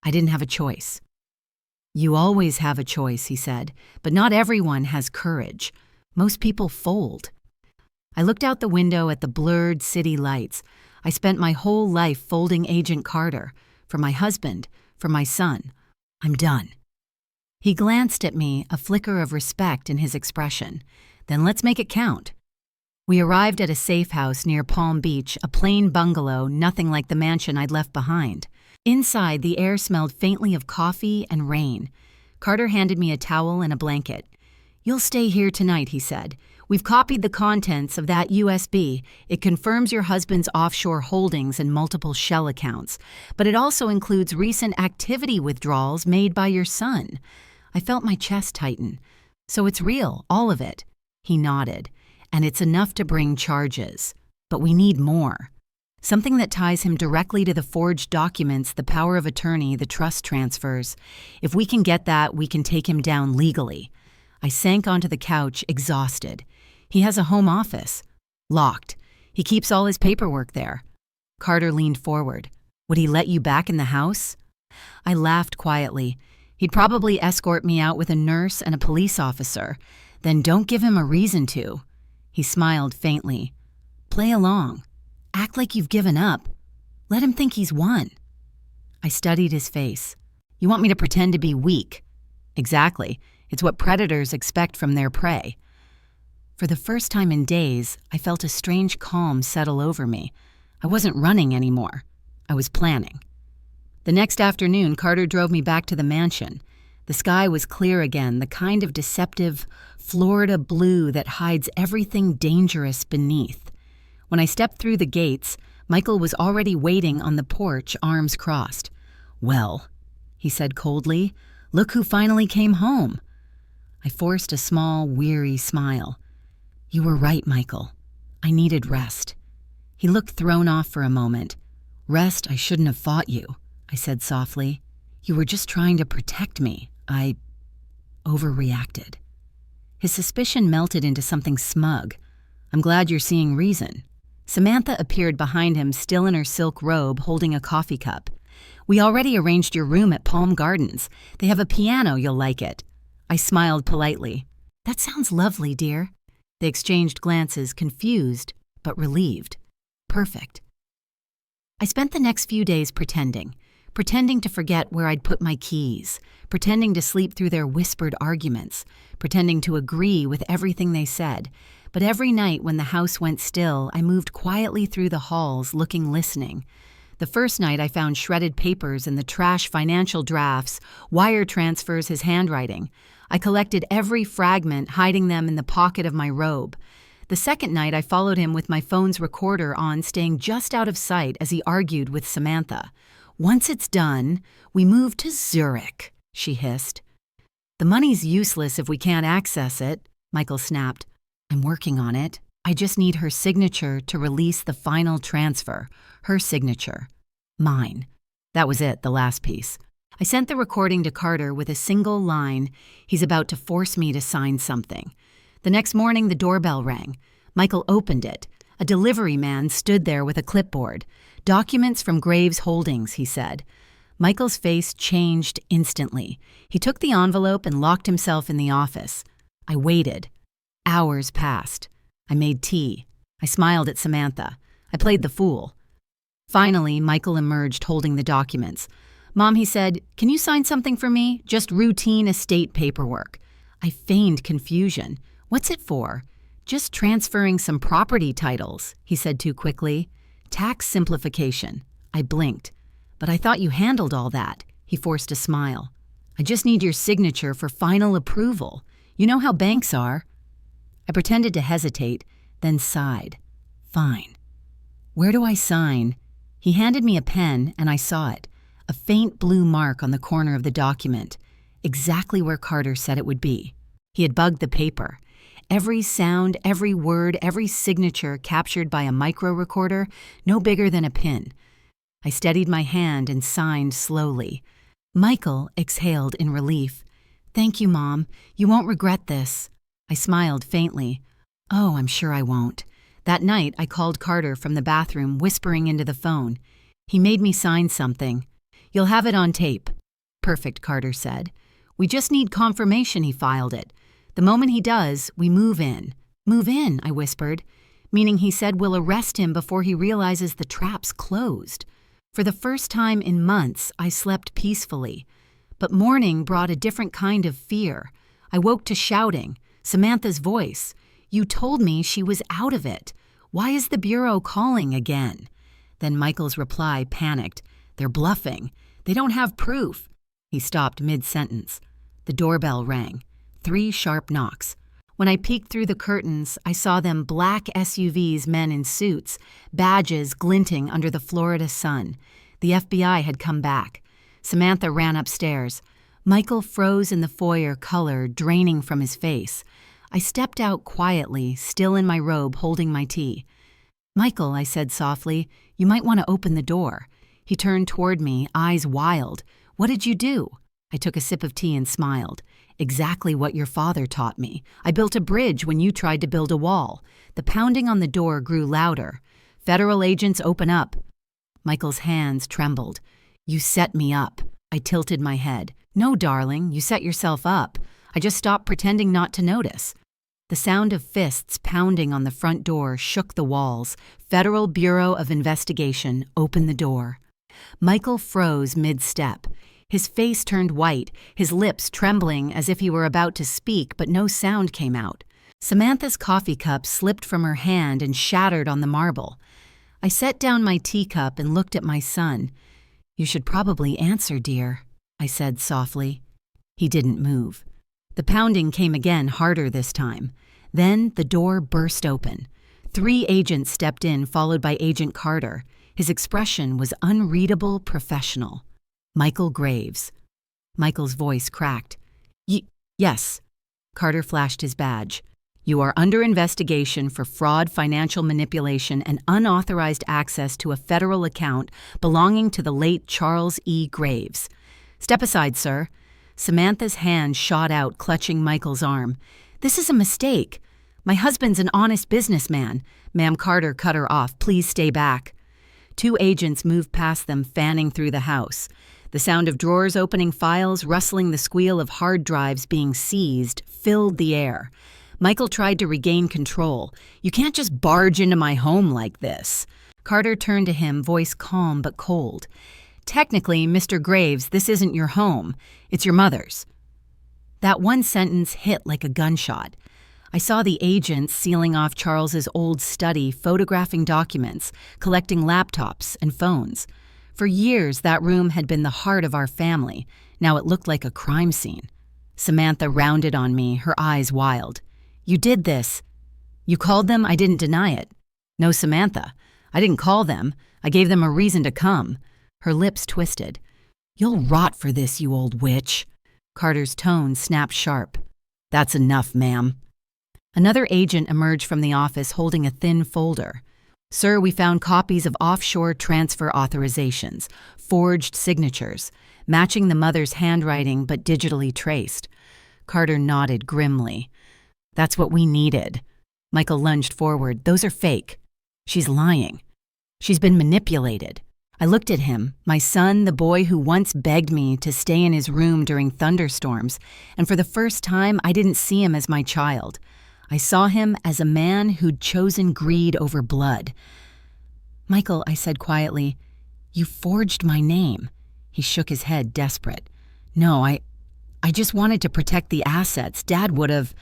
I didn't have a choice. "You always have a choice," he said, "but not everyone has courage. Most people fold." I looked out the window at the blurred city lights. I spent my whole life folding Agent Carter, for my husband, for my son. I'm done. He glanced at me, a flicker of respect in his expression. "Then let's make it count." We arrived at a safe house near Palm Beach, a plain bungalow, nothing like the mansion I'd left behind. Inside, the air smelled faintly of coffee and rain. Carter handed me a towel and a blanket. "You'll stay here tonight," he said. "We've copied the contents of that USB. It confirms your husband's offshore holdings and multiple shell accounts, but it also includes recent activity withdrawals made by your son." I felt my chest tighten. "So it's real, all of it?" He nodded. "And it's enough to bring charges. But we need more. Something that ties him directly to the forged documents, the power of attorney, the trust transfers. If we can get that, we can take him down legally." I sank onto the couch, exhausted. "He has a home office." "Locked. He keeps all his paperwork there." Carter leaned forward. "Would he let you back in the house?" I laughed quietly. "He'd probably escort me out with a nurse and a police officer. Then don't give him a reason to." He smiled faintly. "Play along. Act like you've given up. Let him think he's won." I studied his face. "You want me to pretend to be weak?" "Exactly. It's what predators expect from their prey." For the first time in days, I felt a strange calm settle over me. I wasn't running anymore. I was planning. The next afternoon, Carter drove me back to the mansion. The sky was clear again, the kind of deceptive Florida blue that hides everything dangerous beneath. When I stepped through the gates, Michael was already waiting on the porch, arms crossed. "Well," he said coldly, "look who finally came home." I forced a small, weary smile. "You were right, Michael. I needed rest." He looked thrown off for a moment. "Rest, I shouldn't have fought you," I said softly. "You were just trying to protect me. I overreacted." His suspicion melted into something smug. "I'm glad you're seeing reason." Samantha appeared behind him, still in her silk robe, holding a coffee cup. "We already arranged your room at Palm Gardens. They have a piano, you'll like it." I smiled politely. "That sounds lovely, dear." They exchanged glances, confused but relieved. Perfect. I spent the next few days pretending to forget where I'd put my keys, pretending to sleep through their whispered arguments, pretending to agree with everything they said. But every night when the house went still, I moved quietly through the halls, looking, listening. The first night I found shredded papers in the trash, financial drafts, wire transfers, his handwriting. I collected every fragment, hiding them in the pocket of my robe. The second night I followed him with my phone's recorder on, staying just out of sight as he argued with Samantha. "Once it's done, we move to Zurich," she hissed. "The money's useless if we can't access it," Michael snapped. "I'm working on it. I just need her signature to release the final transfer. Her signature. Mine." That was it, the last piece. I sent the recording to Carter with a single line, "He's about to force me to sign something." The next morning, the doorbell rang. Michael opened it. A delivery man stood there with a clipboard. "Documents from Graves Holdings," he said. Michael's face changed instantly. He took the envelope and locked himself in the office. I waited. Hours passed. I made tea. I smiled at Samantha. I played the fool. Finally, Michael emerged holding the documents. "Mom," he said, "can you sign something for me? Just routine estate paperwork." I feigned confusion. "What's it for?" "Just transferring some property titles," he said too quickly. "Tax simplification." I blinked. "But I thought you handled all that." He forced a smile. "I just need your signature for final approval. You know how banks are." I pretended to hesitate, then sighed. "Fine. Where do I sign?" He handed me a pen, and I saw it. A faint blue mark on the corner of the document, exactly where Carter said it would be. He had bugged the paper. Every sound, every word, every signature captured by a micro-recorder, no bigger than a pin. I steadied my hand and signed slowly. Michael exhaled in relief. "Thank you, Mom. You won't regret this." I smiled faintly. "Oh, I'm sure I won't." That night, I called Carter from the bathroom, whispering into the phone. He made me sign something. "You'll have it on tape." "Perfect," Carter said. "We just need confirmation he filed it. The moment he does, we move in." "Move in," I whispered, meaning he said we'll arrest him before he realizes the trap's closed. For the first time in months, I slept peacefully. But morning brought a different kind of fear. I woke to shouting, Samantha's voice. "You told me she was out of it. Why is the Bureau calling again?" Then Michael's reply panicked. "They're bluffing. They don't have proof." He stopped mid-sentence. The doorbell rang. 3 sharp knocks. When I peeked through the curtains, I saw them black SUVs, men in suits, badges glinting under the Florida sun. The FBI had come back. Samantha ran upstairs. Michael froze in the foyer, color draining from his face. I stepped out quietly, still in my robe, holding my tea. "Michael," I said softly, "you might want to open the door." He turned toward me, eyes wild. "What did you do?" I took a sip of tea and smiled. "Exactly what your father taught me. I built a bridge when you tried to build a wall." The pounding on the door grew louder. "Federal agents, open up." Michael's hands trembled. "You set me up." I tilted my head. "No, darling, you set yourself up. I just stopped pretending not to notice." The sound of fists pounding on the front door shook the walls. "Federal Bureau of Investigation, open the door." Michael froze mid-step. His face turned white, his lips trembling as if he were about to speak, but no sound came out. Samantha's coffee cup slipped from her hand and shattered on the marble. I set down my teacup and looked at my son. "You should probably answer, dear," I said softly. He didn't move. The pounding came again, harder this time. Then the door burst open. 3 agents stepped in, followed by Agent Carter. His expression was unreadable, professional. "Michael Graves." Michael's voice cracked. Yes." Carter flashed his badge. "You are under investigation for fraud, financial manipulation, and unauthorized access to a federal account belonging to the late Charles E. Graves. Step aside, sir." Samantha's hand shot out, clutching Michael's arm. "This is a mistake. My husband's an honest businessman." "Ma'am," Carter cut her off. "Please stay back." 2 agents moved past them, fanning through the house. The sound of drawers opening, files rustling, the squeal of hard drives being seized filled the air. Michael tried to regain control. "You can't just barge into my home like this." Carter turned to him, voice calm but cold. "Technically, Mr. Graves, this isn't your home. It's your mother's." That one sentence hit like a gunshot. I saw the agents sealing off Charles's old study, photographing documents, collecting laptops and phones. For years, that room had been the heart of our family. Now it looked like a crime scene. Samantha rounded on me, her eyes wild. "You did this." "You called them?" I didn't deny it. "No, Samantha. I didn't call them. I gave them a reason to come." Her lips twisted. "You'll rot for this, you old witch." Carter's tone snapped sharp. "That's enough, ma'am." Another agent emerged from the office holding a thin folder. "Sir, we found copies of offshore transfer authorizations, forged signatures. matching the mother's handwriting but digitally traced. Carter nodded grimly. That's what we needed. Michael lunged forward. Those are fake. She's lying. She's been manipulated. I looked at him, my son, the boy who once begged me to stay in his room during thunderstorms, and for the first time I didn't see him as my child. I saw him as a man who'd chosen greed over blood. Michael, I said quietly, you forged my name. He shook his head, desperate. No, I just wanted to protect the assets. Dad would have.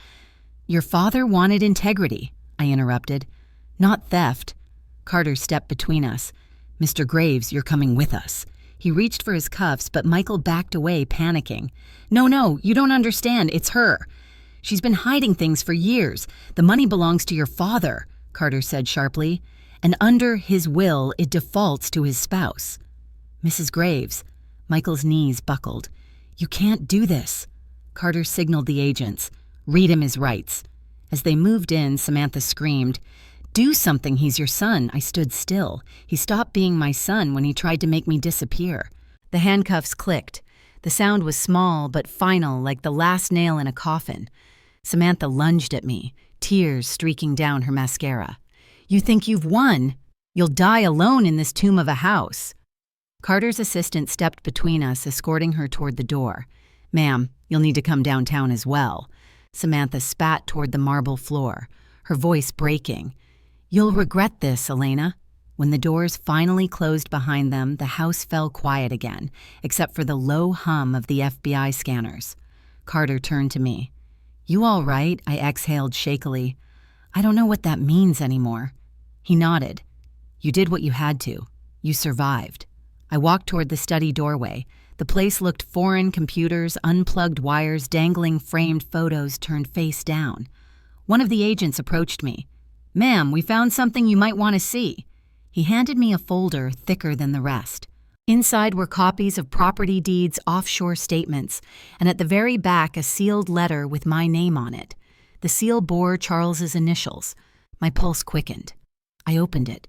Your father wanted integrity, I interrupted. Not theft. Carter stepped between us. Mr. Graves, you're coming with us. He reached for his cuffs, but Michael backed away, panicking. No, you don't understand. It's her. She's been hiding things for years. The money belongs to your father, Carter said sharply, and under his will, it defaults to his spouse. Mrs. Graves. Michael's knees buckled. You can't do this. Carter signaled the agents. Read him his rights. As they moved in, Samantha screamed, do something, he's your son. I stood still. He stopped being my son when he tried to make me disappear. The handcuffs clicked. The sound was small but final, like the last nail in a coffin. Samantha lunged at me, tears streaking down her mascara. You think you've won? You'll die alone in this tomb of a house. Carter's assistant stepped between us, escorting her toward the door. Ma'am, you'll need to come downtown as well. Samantha spat toward the marble floor, her voice breaking. You'll regret this, Elena. When the doors finally closed behind them, the house fell quiet again, except for the low hum of the FBI scanners. Carter turned to me. You all right? I exhaled shakily. I don't know what that means anymore. He nodded. You did what you had to. You survived. I walked toward the study doorway. The place looked foreign, computers, unplugged wires, dangling framed photos turned face down. One of the agents approached me. Ma'am, we found something you might want to see. He handed me a folder thicker than the rest. Inside were copies of property deeds, offshore statements, and at the very back a sealed letter with my name on it. The seal bore Charles's initials. My pulse quickened. I opened it.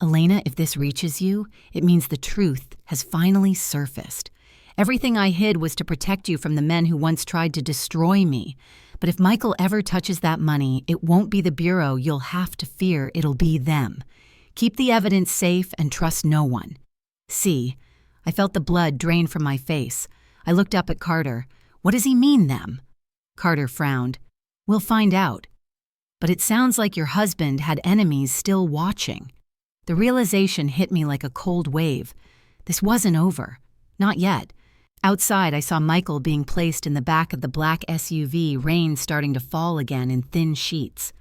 Elena, if this reaches you, it means the truth has finally surfaced. Everything I hid was to protect you from the men who once tried to destroy me. But if Michael ever touches that money, it won't be the Bureau you'll have to fear, it'll be them. Keep the evidence safe and trust no one. See, I felt the blood drain from my face. I looked up at Carter. What does he mean, them? Carter frowned. We'll find out. But it sounds like your husband had enemies still watching. The realization hit me like a cold wave. This wasn't over. Not yet. Outside, I saw Michael being placed in the back of the black SUV, rain starting to fall again in thin sheets.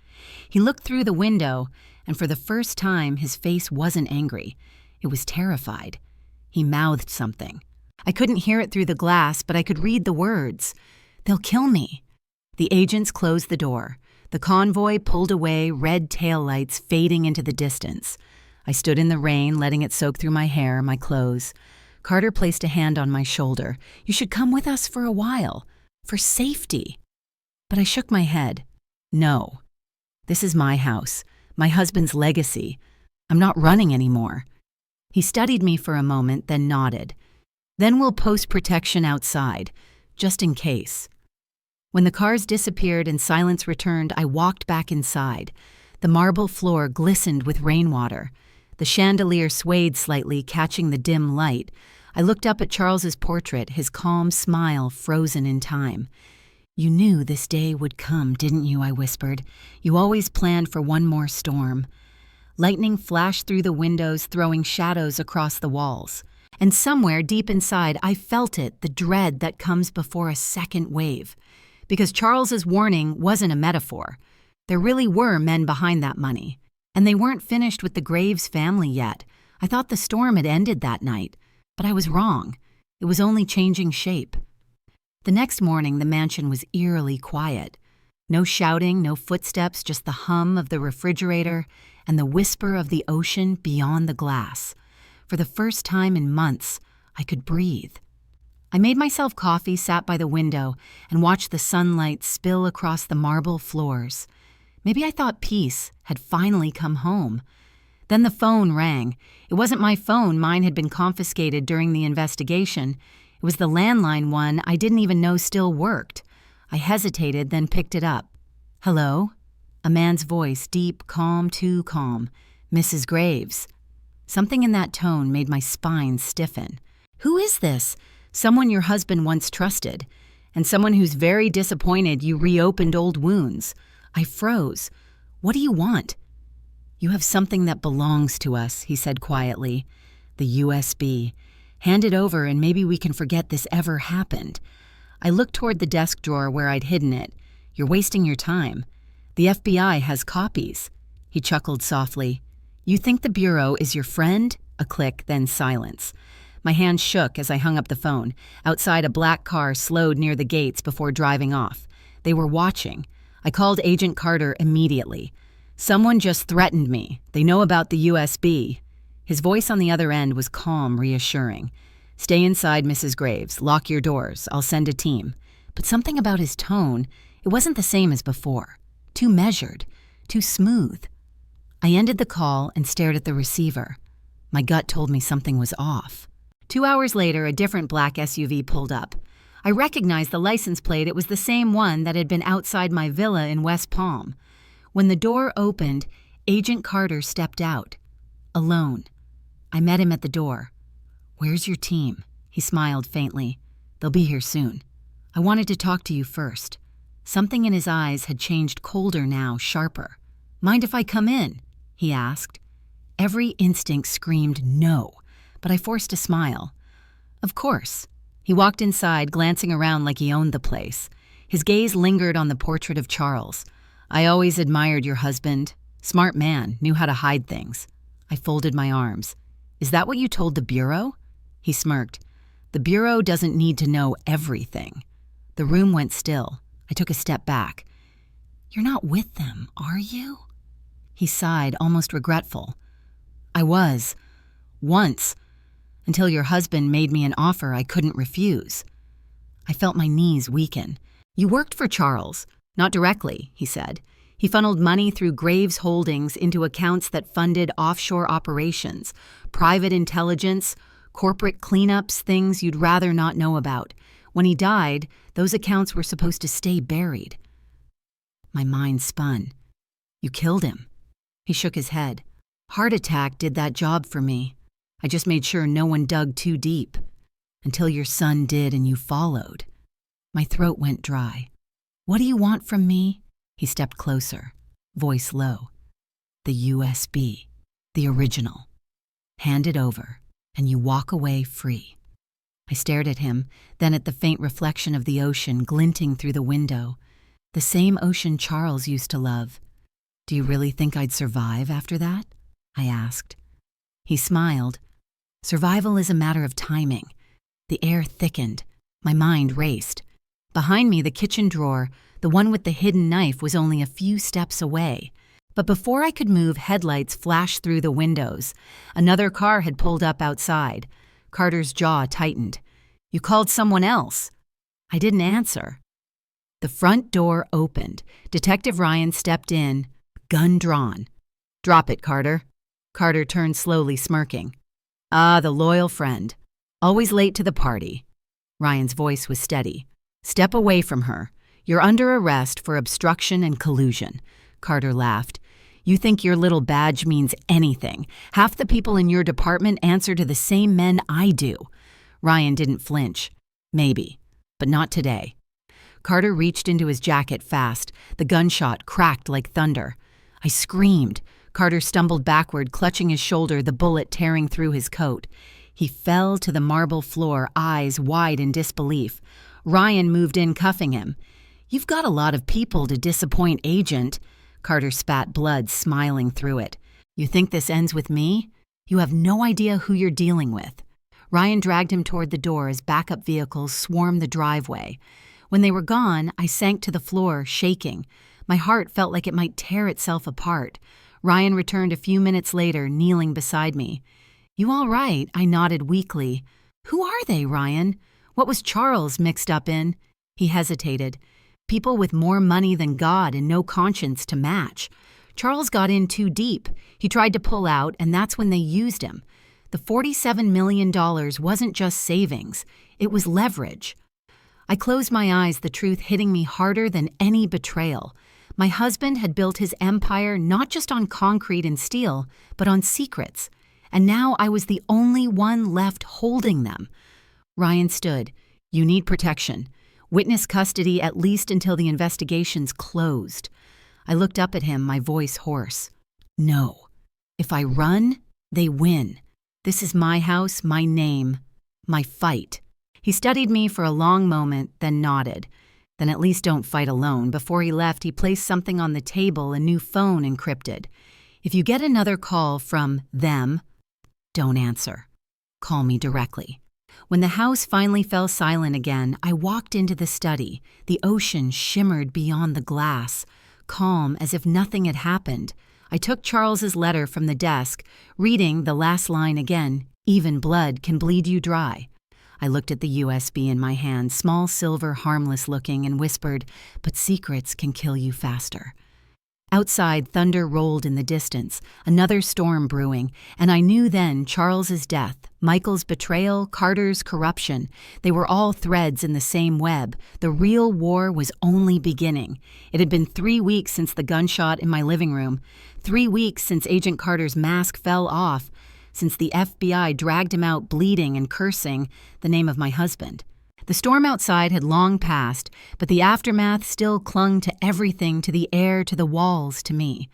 He looked through the window, and for the first time, his face wasn't angry. It was terrified. He mouthed something. I couldn't hear it through the glass, but I could read the words. They'll kill me. The agents closed the door. The convoy pulled away, red taillights fading into the distance. I stood in the rain, letting it soak through my hair, my clothes. Carter placed a hand on my shoulder. You should come with us for a while. For safety. But I shook my head. No. This is my house. My husband's legacy. I'm not running anymore. He studied me for a moment, then nodded. Then we'll post protection outside, just in case. When the cars disappeared and silence returned, I walked back inside. The marble floor glistened with rainwater. The chandelier swayed slightly, catching the dim light. I looked up at Charles's portrait, his calm smile frozen in time. You knew this day would come, didn't you? I whispered. You always planned for one more storm. Lightning flashed through the windows, throwing shadows across the walls. And somewhere deep inside, I felt it, the dread that comes before a second wave. Because Charles's warning wasn't a metaphor. There really were men behind that money. And they weren't finished with the Graves family yet. I thought the storm had ended that night. But I was wrong. It was only changing shape. The next morning, the mansion was eerily quiet. No shouting, no footsteps, just the hum of the refrigerator and the whisper of the ocean beyond the glass. For the first time in months, I could breathe. I made myself coffee, sat by the window, and watched the sunlight spill across the marble floors. Maybe I thought peace had finally come home. Then the phone rang. It wasn't my phone. Mine had been confiscated during the investigation. It was the landline one I didn't even know still worked. I hesitated, then picked it up. "Hello?" A man's voice, deep, calm, too calm. "Mrs. Graves." Something in that tone made my spine stiffen. "Who is this?" "Someone your husband once trusted, and someone who's very disappointed you reopened old wounds." I froze. "What do you want?" "You have something that belongs to us," he said quietly. "The USB. Hand it over and maybe we can forget this ever happened." I looked toward the desk drawer where I'd hidden it. "You're wasting your time. The FBI has copies." He chuckled softly. "You think the Bureau is your friend?" A click, then silence. My hand shook as I hung up the phone. Outside, a black car slowed near the gates before driving off. They were watching. I called Agent Carter immediately. "Someone just threatened me. They know about the USB." His voice on the other end was calm, reassuring. "Stay inside, Mrs. Graves. Lock your doors. I'll send a team." But something about his tone, it wasn't the same as before. Too measured, too smooth. I ended the call and stared at the receiver. My gut told me something was off. 2 hours later, a different black SUV pulled up. I recognized the license plate. It was the same one that had been outside my villa in West Palm. When the door opened, Agent Carter stepped out. Alone. I met him at the door. "Where's your team?" He smiled faintly. "They'll be here soon. I wanted to talk to you first." Something in his eyes had changed colder now, sharper. "Mind if I come in?" he asked. Every instinct screamed no, but I forced a smile. "Of course." He walked inside, glancing around like he owned the place. His gaze lingered on the portrait of Charles. "I always admired your husband. Smart man, knew how to hide things." I folded my arms. "Is that what you told the Bureau?" He smirked. "The Bureau doesn't need to know everything." The room went still. I took a step back. "You're not with them, are you?" He sighed, almost regretful. "I was. Once. Until your husband made me an offer I couldn't refuse." I felt my knees weaken. "You worked for Charles." "Not directly," he said. "He funneled money through Graves Holdings into accounts that funded offshore operations, private intelligence, corporate cleanups, things you'd rather not know about. When he died, those accounts were supposed to stay buried." My mind spun. "You killed him." He shook his head. "Heart attack did that job for me. I just made sure no one dug too deep. Until your son did and you followed." My throat went dry. "What do you want from me?" He stepped closer, voice low. "The USB, the original. Hand it over, and you walk away free." I stared at him, then at the faint reflection of the ocean glinting through the window. The same ocean Charles used to love. "Do you really think I'd survive after that?" I asked. He smiled. "Survival is a matter of timing." The air thickened. My mind raced. Behind me, the kitchen drawer, the one with the hidden knife, was only a few steps away. But before I could move, headlights flashed through the windows. Another car had pulled up outside. Carter's jaw tightened. "You called someone else." I didn't answer. The front door opened. Detective Ryan stepped in, gun drawn. "Drop it, Carter." Carter turned slowly, smirking. "Ah, the loyal friend. Always late to the party." Ryan's voice was steady. "Step away from her. You're under arrest for obstruction and collusion." Carter laughed. "You think your little badge means anything. Half the people in your department answer to the same men I do." Ryan didn't flinch. "Maybe, but not today." Carter reached into his jacket fast. The gunshot cracked like thunder. I screamed. Carter stumbled backward, clutching his shoulder, the bullet tearing through his coat. He fell to the marble floor, eyes wide in disbelief. Ryan moved in, cuffing him. "You've got a lot of people to disappoint, Agent." Carter spat blood, smiling through it. "You think this ends with me? You have no idea who you're dealing with." Ryan dragged him toward the door as backup vehicles swarmed the driveway. When they were gone, I sank to the floor, shaking. My heart felt like it might tear itself apart. Ryan returned a few minutes later, kneeling beside me. "You all right?" I nodded weakly. "Who are they, Ryan? What was Charles mixed up in?" He hesitated. "People with more money than God and no conscience to match. Charles got in too deep. He tried to pull out, and that's when they used him. The $47 million wasn't just savings. It was leverage. I closed my eyes, the truth hitting me harder than any betrayal. My husband had built his empire not just on concrete and steel, but on secrets. And now I was the only one left holding them. Ryan stood. You need protection. Witness custody at least until the investigation's closed. I looked up at him, my voice hoarse. No. If I run, they win. This is my house, my name, my fight. He studied me for a long moment, then nodded. Then at least don't fight alone. Before he left, he placed something on the table, a new phone encrypted. If you get another call from them, don't answer. Call me directly. When the house finally fell silent again, I walked into the study. The ocean shimmered beyond the glass, calm as if nothing had happened. I took Charles's letter from the desk, reading the last line again, even blood can bleed you dry. I looked at the USB in my hand, small, silver, harmless looking, and whispered, but secrets can kill you faster. Outside, thunder rolled in the distance, another storm brewing, and I knew then Charles's death, Michael's betrayal, Carter's corruption. They were all threads in the same web. The real war was only beginning. It had been 3 weeks since the gunshot in my living room, 3 weeks since Agent Carter's mask fell off, since the FBI dragged him out bleeding and cursing the name of my husband. The storm outside had long passed, but the aftermath still clung to everything, to the air, to the walls, to me.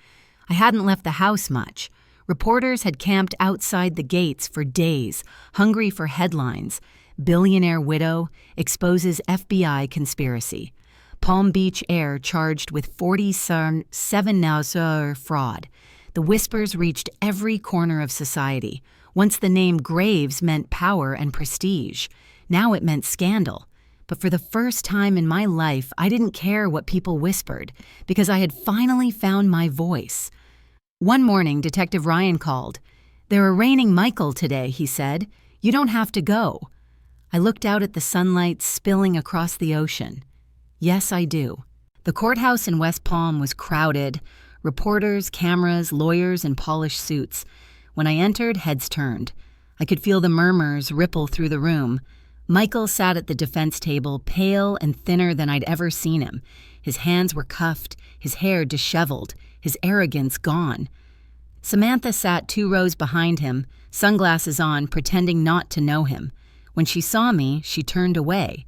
I hadn't left the house much. Reporters had camped outside the gates for days, hungry for headlines. Billionaire widow exposes FBI conspiracy. Palm Beach heir charged with 47 now fraud. The whispers reached every corner of society. Once the name Graves meant power and prestige. Now it meant scandal. But for the first time in my life, I didn't care what people whispered, because I had finally found my voice. One morning, Detective Ryan called. "They're arraigning Michael today," he said. "You don't have to go." I looked out at the sunlight spilling across the ocean. Yes, I do. The courthouse in West Palm was crowded. Reporters, cameras, lawyers in polished suits. When I entered, heads turned. I could feel the murmurs ripple through the room. Michael sat at the defense table, pale and thinner than I'd ever seen him. His hands were cuffed, his hair disheveled, his arrogance gone. Samantha sat 2 rows behind him, sunglasses on, pretending not to know him. When she saw me, she turned away.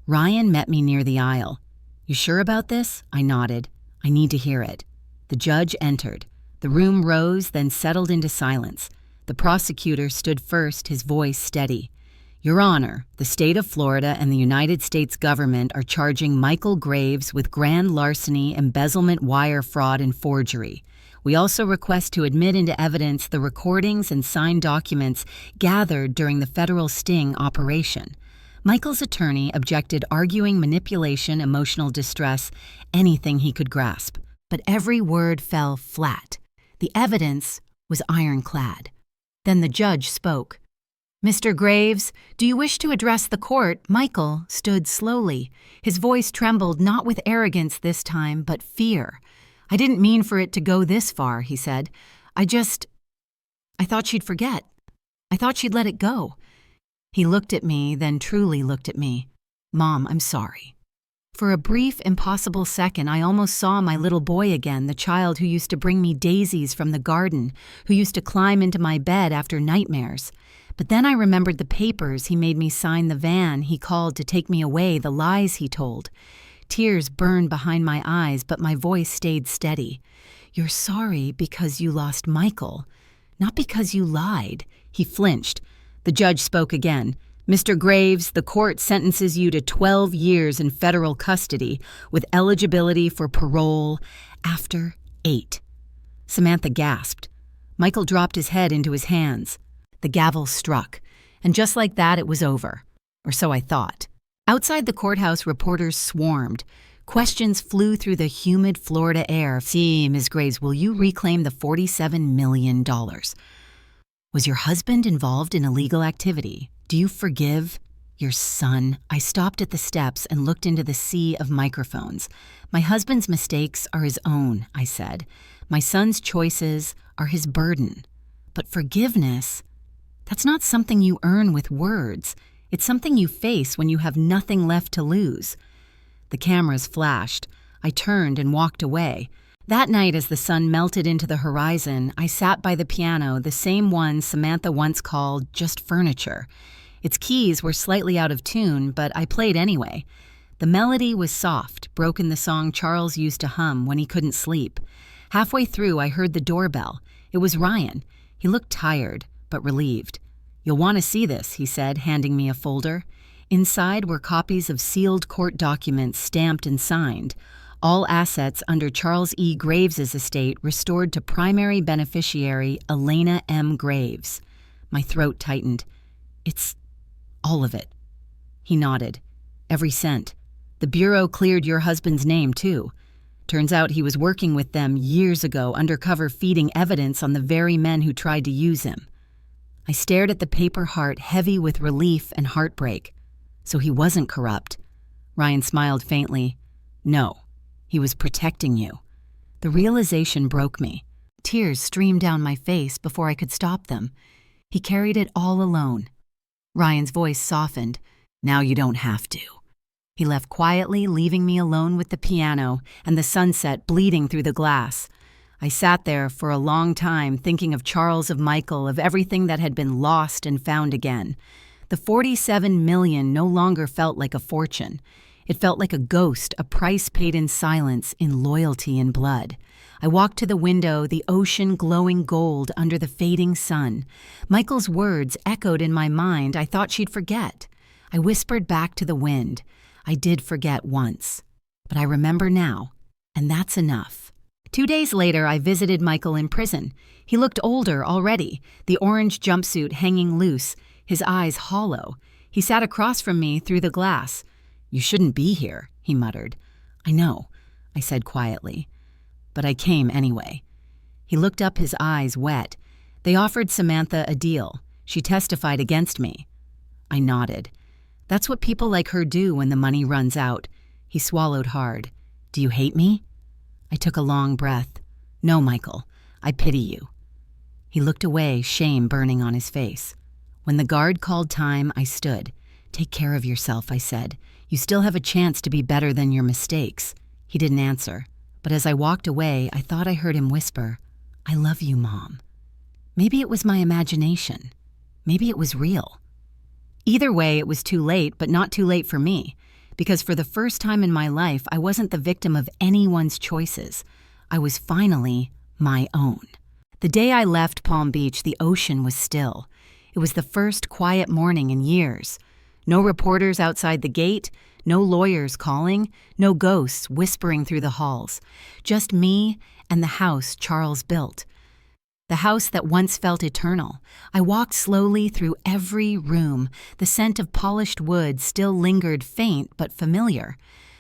Ryan met me near the aisle. "You sure about this?" I nodded. "I need to hear it." The judge entered. The room rose, then settled into silence. The prosecutor stood first, his voice steady. "Your Honor, the state of Florida and the United States government are charging Michael Graves with grand larceny, embezzlement, wire fraud, and forgery. We also request to admit into evidence the recordings and signed documents gathered during the federal sting operation." Michael's attorney objected, arguing manipulation, emotional distress, anything he could grasp. But every word fell flat. The evidence was ironclad. Then the judge spoke. "Mr. Graves, do you wish to address the court?" Michael stood slowly. His voice trembled, not with arrogance this time, but fear. "I didn't mean for it to go this far," he said. I thought she'd forget. I thought she'd let it go." He looked at me, then truly looked at me. "Mom, I'm sorry." For a brief, impossible second, I almost saw my little boy again, the child who used to bring me daisies from the garden, who used to climb into my bed after nightmares. But then I remembered the papers he made me sign, the van he called to take me away, the lies he told. Tears burned behind my eyes, but my voice stayed steady. "You're sorry because you lost Michael, not because you lied." He flinched. The judge spoke again. "Mr. Graves, the court sentences you to 12 years in federal custody with eligibility for parole after 8. Samantha gasped. Michael dropped his head into his hands. The gavel struck, and just like that it was over. Or so I thought. Outside the courthouse, reporters swarmed. Questions flew through the humid Florida air. "See, Ms. Graves, will you reclaim the $47 million? Was your husband involved in illegal activity? Do you forgive your son?" I stopped at the steps and looked into the sea of microphones. "My husband's mistakes are his own," I said. "My son's choices are his burden. But forgiveness, that's not something you earn with words. It's something you face when you have nothing left to lose. The cameras flashed. I turned and walked away. That night, as the sun melted into the horizon, I sat by the piano, the same one Samantha once called just furniture. Its keys were slightly out of tune, but I played anyway. The melody was soft, broken the song Charles used to hum when he couldn't sleep. Halfway through, I heard the doorbell. It was Ryan. He looked tired, but relieved. "You'll want to see this," he said, handing me a folder. Inside were copies of sealed court documents stamped and signed. All assets under Charles E. Graves's estate restored to primary beneficiary Elena M. Graves. My throat tightened. "It's all of it." He nodded. "Every cent. The Bureau cleared your husband's name, too. Turns out he was working with them years ago, undercover, feeding evidence on the very men who tried to use him." I stared at the paper heart, heavy with relief and heartbreak. "So he wasn't corrupt?" Ryan smiled faintly. "No. He was protecting you." The realization broke me. Tears streamed down my face before I could stop them. He carried it all alone. Ryan's voice softened. "Now you don't have to." He left quietly, leaving me alone with the piano and the sunset bleeding through the glass. I sat there for a long time, thinking of Charles, of Michael, of everything that had been lost and found again. The $47 million no longer felt like a fortune. It felt like a ghost, a price paid in silence, in loyalty and blood. I walked to the window, the ocean glowing gold under the fading sun. Michael's words echoed in my mind. I thought she'd forget. I whispered back to the wind. I did forget once, but I remember now, and that's enough. 2 days later, I visited Michael in prison. He looked older already, the orange jumpsuit hanging loose, his eyes hollow. He sat across from me through the glass. "You shouldn't be here," he muttered. "I know," I said quietly, "but I came anyway." He looked up, his eyes wet. "They offered Samantha a deal. She testified against me." I nodded. "That's what people like her do when the money runs out." He swallowed hard. "Do you hate me?" I took a long breath. "No, Michael. I pity you." He looked away, shame burning on his face. When the guard called time, I stood. "Take care of yourself," I said. "You still have a chance to be better than your mistakes." He didn't answer, but as I walked away, I thought I heard him whisper, "I love you, Mom." Maybe it was my imagination. Maybe it was real. Either way, it was too late, but not too late for me, because for the first time in my life, I wasn't the victim of anyone's choices. I was finally my own. The day I left Palm Beach, the ocean was still. It was the first quiet morning in years. No reporters outside the gate, no lawyers calling, no ghosts whispering through the halls. Just me and the house Charles built. The house that once felt eternal. I walked slowly through every room. The scent of polished wood still lingered, faint but familiar.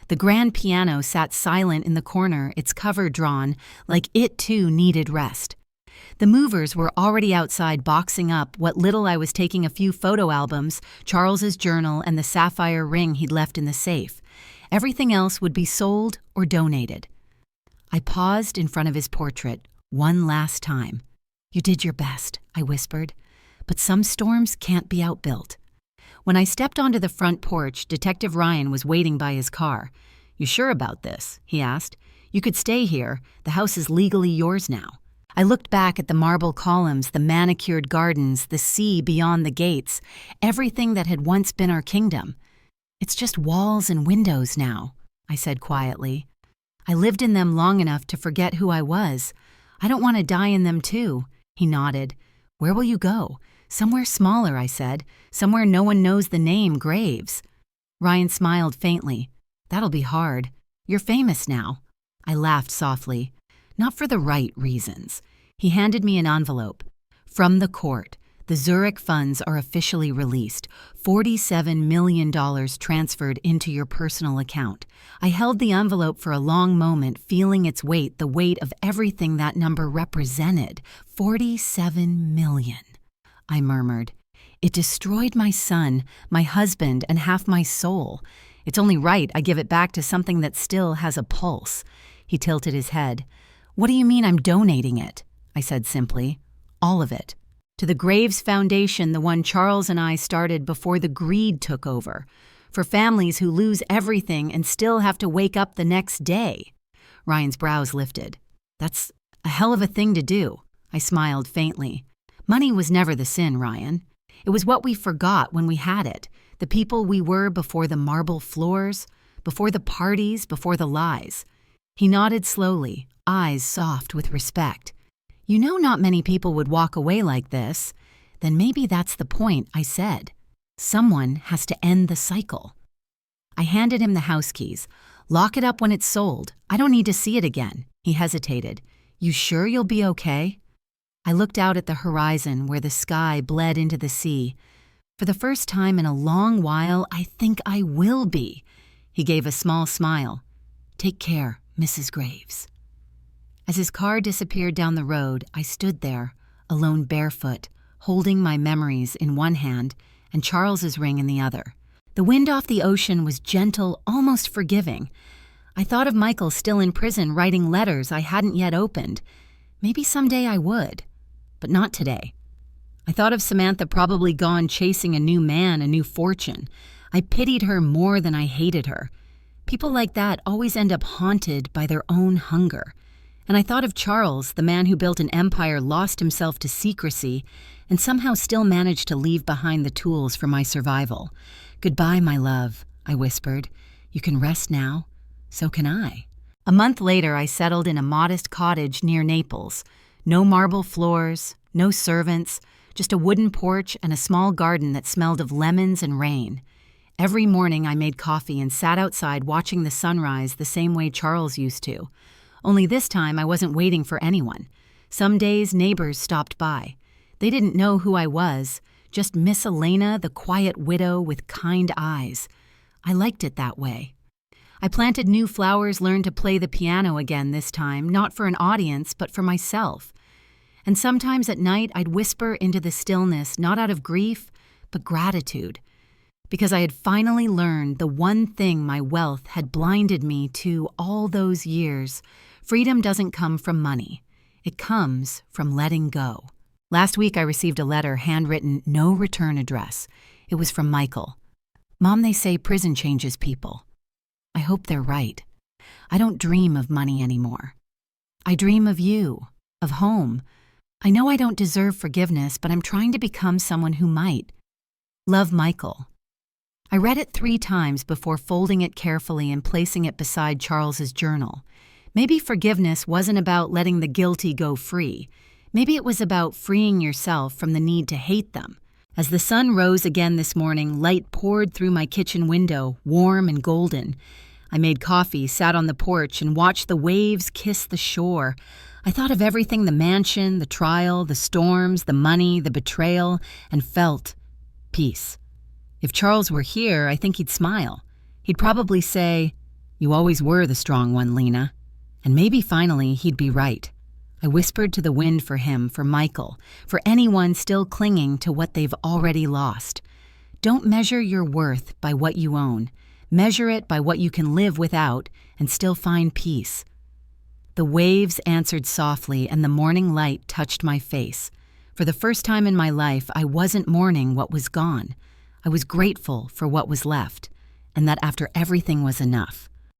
The grand piano sat silent in the corner, its cover drawn, like it too needed rest. The movers were already outside boxing up what little I was taking, a few photo albums, Charles's journal, and the sapphire ring he'd left in the safe. Everything else would be sold or donated. I paused in front of his portrait one last time. "You did your best," I whispered, "but some storms can't be outbuilt." When I stepped onto the front porch, Detective Ryan was waiting by his car. "You sure about this?" he asked. "You could stay here. The house is legally yours now." I looked back at the marble columns, the manicured gardens, the sea beyond the gates, everything that had once been our kingdom. "It's just walls and windows now," I said quietly. "I lived in them long enough to forget who I was. I don't want to die in them too." He nodded. "Where will you go?" "Somewhere smaller," I said. "Somewhere no one knows the name Graves." Ryan smiled faintly. "That'll be hard. You're famous now." I laughed softly. "Not for the right reasons." He handed me an envelope. "From the court. The Zurich funds are officially released. $47 million transferred into your personal account." I held the envelope for a long moment, feeling its weight, the weight of everything that number represented. 47 million, I murmured. "It destroyed my son, my husband, and half my soul. It's only right I give it back to something that still has a pulse." He tilted his head. "What do you mean I'm donating it?" I said simply. "All of it." To the Graves Foundation, the one Charles and I started before the greed took over, for families who lose everything and still have to wake up the next day. Ryan's brows lifted. That's a hell of a thing to do. I smiled faintly. Money was never the sin, Ryan. It was what we forgot when we had it, the people we were before the marble floors, before the parties, before the lies. He nodded slowly, eyes soft with respect. You know not many people would walk away like this. Then maybe that's the point, I said. Someone has to end the cycle. I handed him the house keys. Lock it up when it's sold. I don't need to see it again. He hesitated. You sure you'll be okay? I looked out at the horizon where the sky bled into the sea. For the first time in a long while, I think I will be. He gave a small smile. Take care, Mrs. Graves. As his car disappeared down the road, I stood there, alone barefoot, holding my memories in one hand and Charles's ring in the other. The wind off the ocean was gentle, almost forgiving. I thought of Michael still in prison writing letters I hadn't yet opened. Maybe someday I would, but not today. I thought of Samantha probably gone chasing a new man, a new fortune. I pitied her more than I hated her. People like that always end up haunted by their own hunger. And I thought of Charles, the man who built an empire, lost himself to secrecy, and somehow still managed to leave behind the tools for my survival. Goodbye, my love, I whispered. You can rest now. So can I. A month later, I settled in a modest cottage near Naples. No marble floors, no servants, just a wooden porch and a small garden that smelled of lemons and rain. Every morning I made coffee and sat outside watching the sunrise the same way Charles used to. Only this time I wasn't waiting for anyone. Some days neighbors stopped by. They didn't know who I was, just Miss Elena, the quiet widow with kind eyes. I liked it that way. I planted new flowers, learned to play the piano again this time, not for an audience, but for myself. And sometimes at night I'd whisper into the stillness, not out of grief, but gratitude. Because I had finally learned the one thing my wealth had blinded me to all those years. Freedom doesn't come from money. It comes from letting go. Last week I received a letter handwritten, no return address. It was from Michael. Mom, they say prison changes people. I hope they're right. I don't dream of money anymore. I dream of you, of home. I know I don't deserve forgiveness, but I'm trying to become someone who might. Love, Michael. I read it 3 times before folding it carefully and placing it beside Charles's journal. Maybe forgiveness wasn't about letting the guilty go free. Maybe it was about freeing yourself from the need to hate them. As the sun rose again this morning, light poured through my kitchen window, warm and golden. I made coffee, sat on the porch, and watched the waves kiss the shore. I thought of everything, the mansion, the trial, the storms, the money, the betrayal, and felt peace. If Charles were here, I think he'd smile. He'd probably say, "You always were the strong one, Lena." And maybe finally he'd be right. I whispered to the wind for him, for Michael, for anyone still clinging to what they've already lost. Don't measure your worth by what you own. Measure it by what you can live without and still find peace. The waves answered softly and the morning light touched my face. For the first time in my life, I wasn't mourning what was gone. I was grateful for what was left, and that after everything was enough.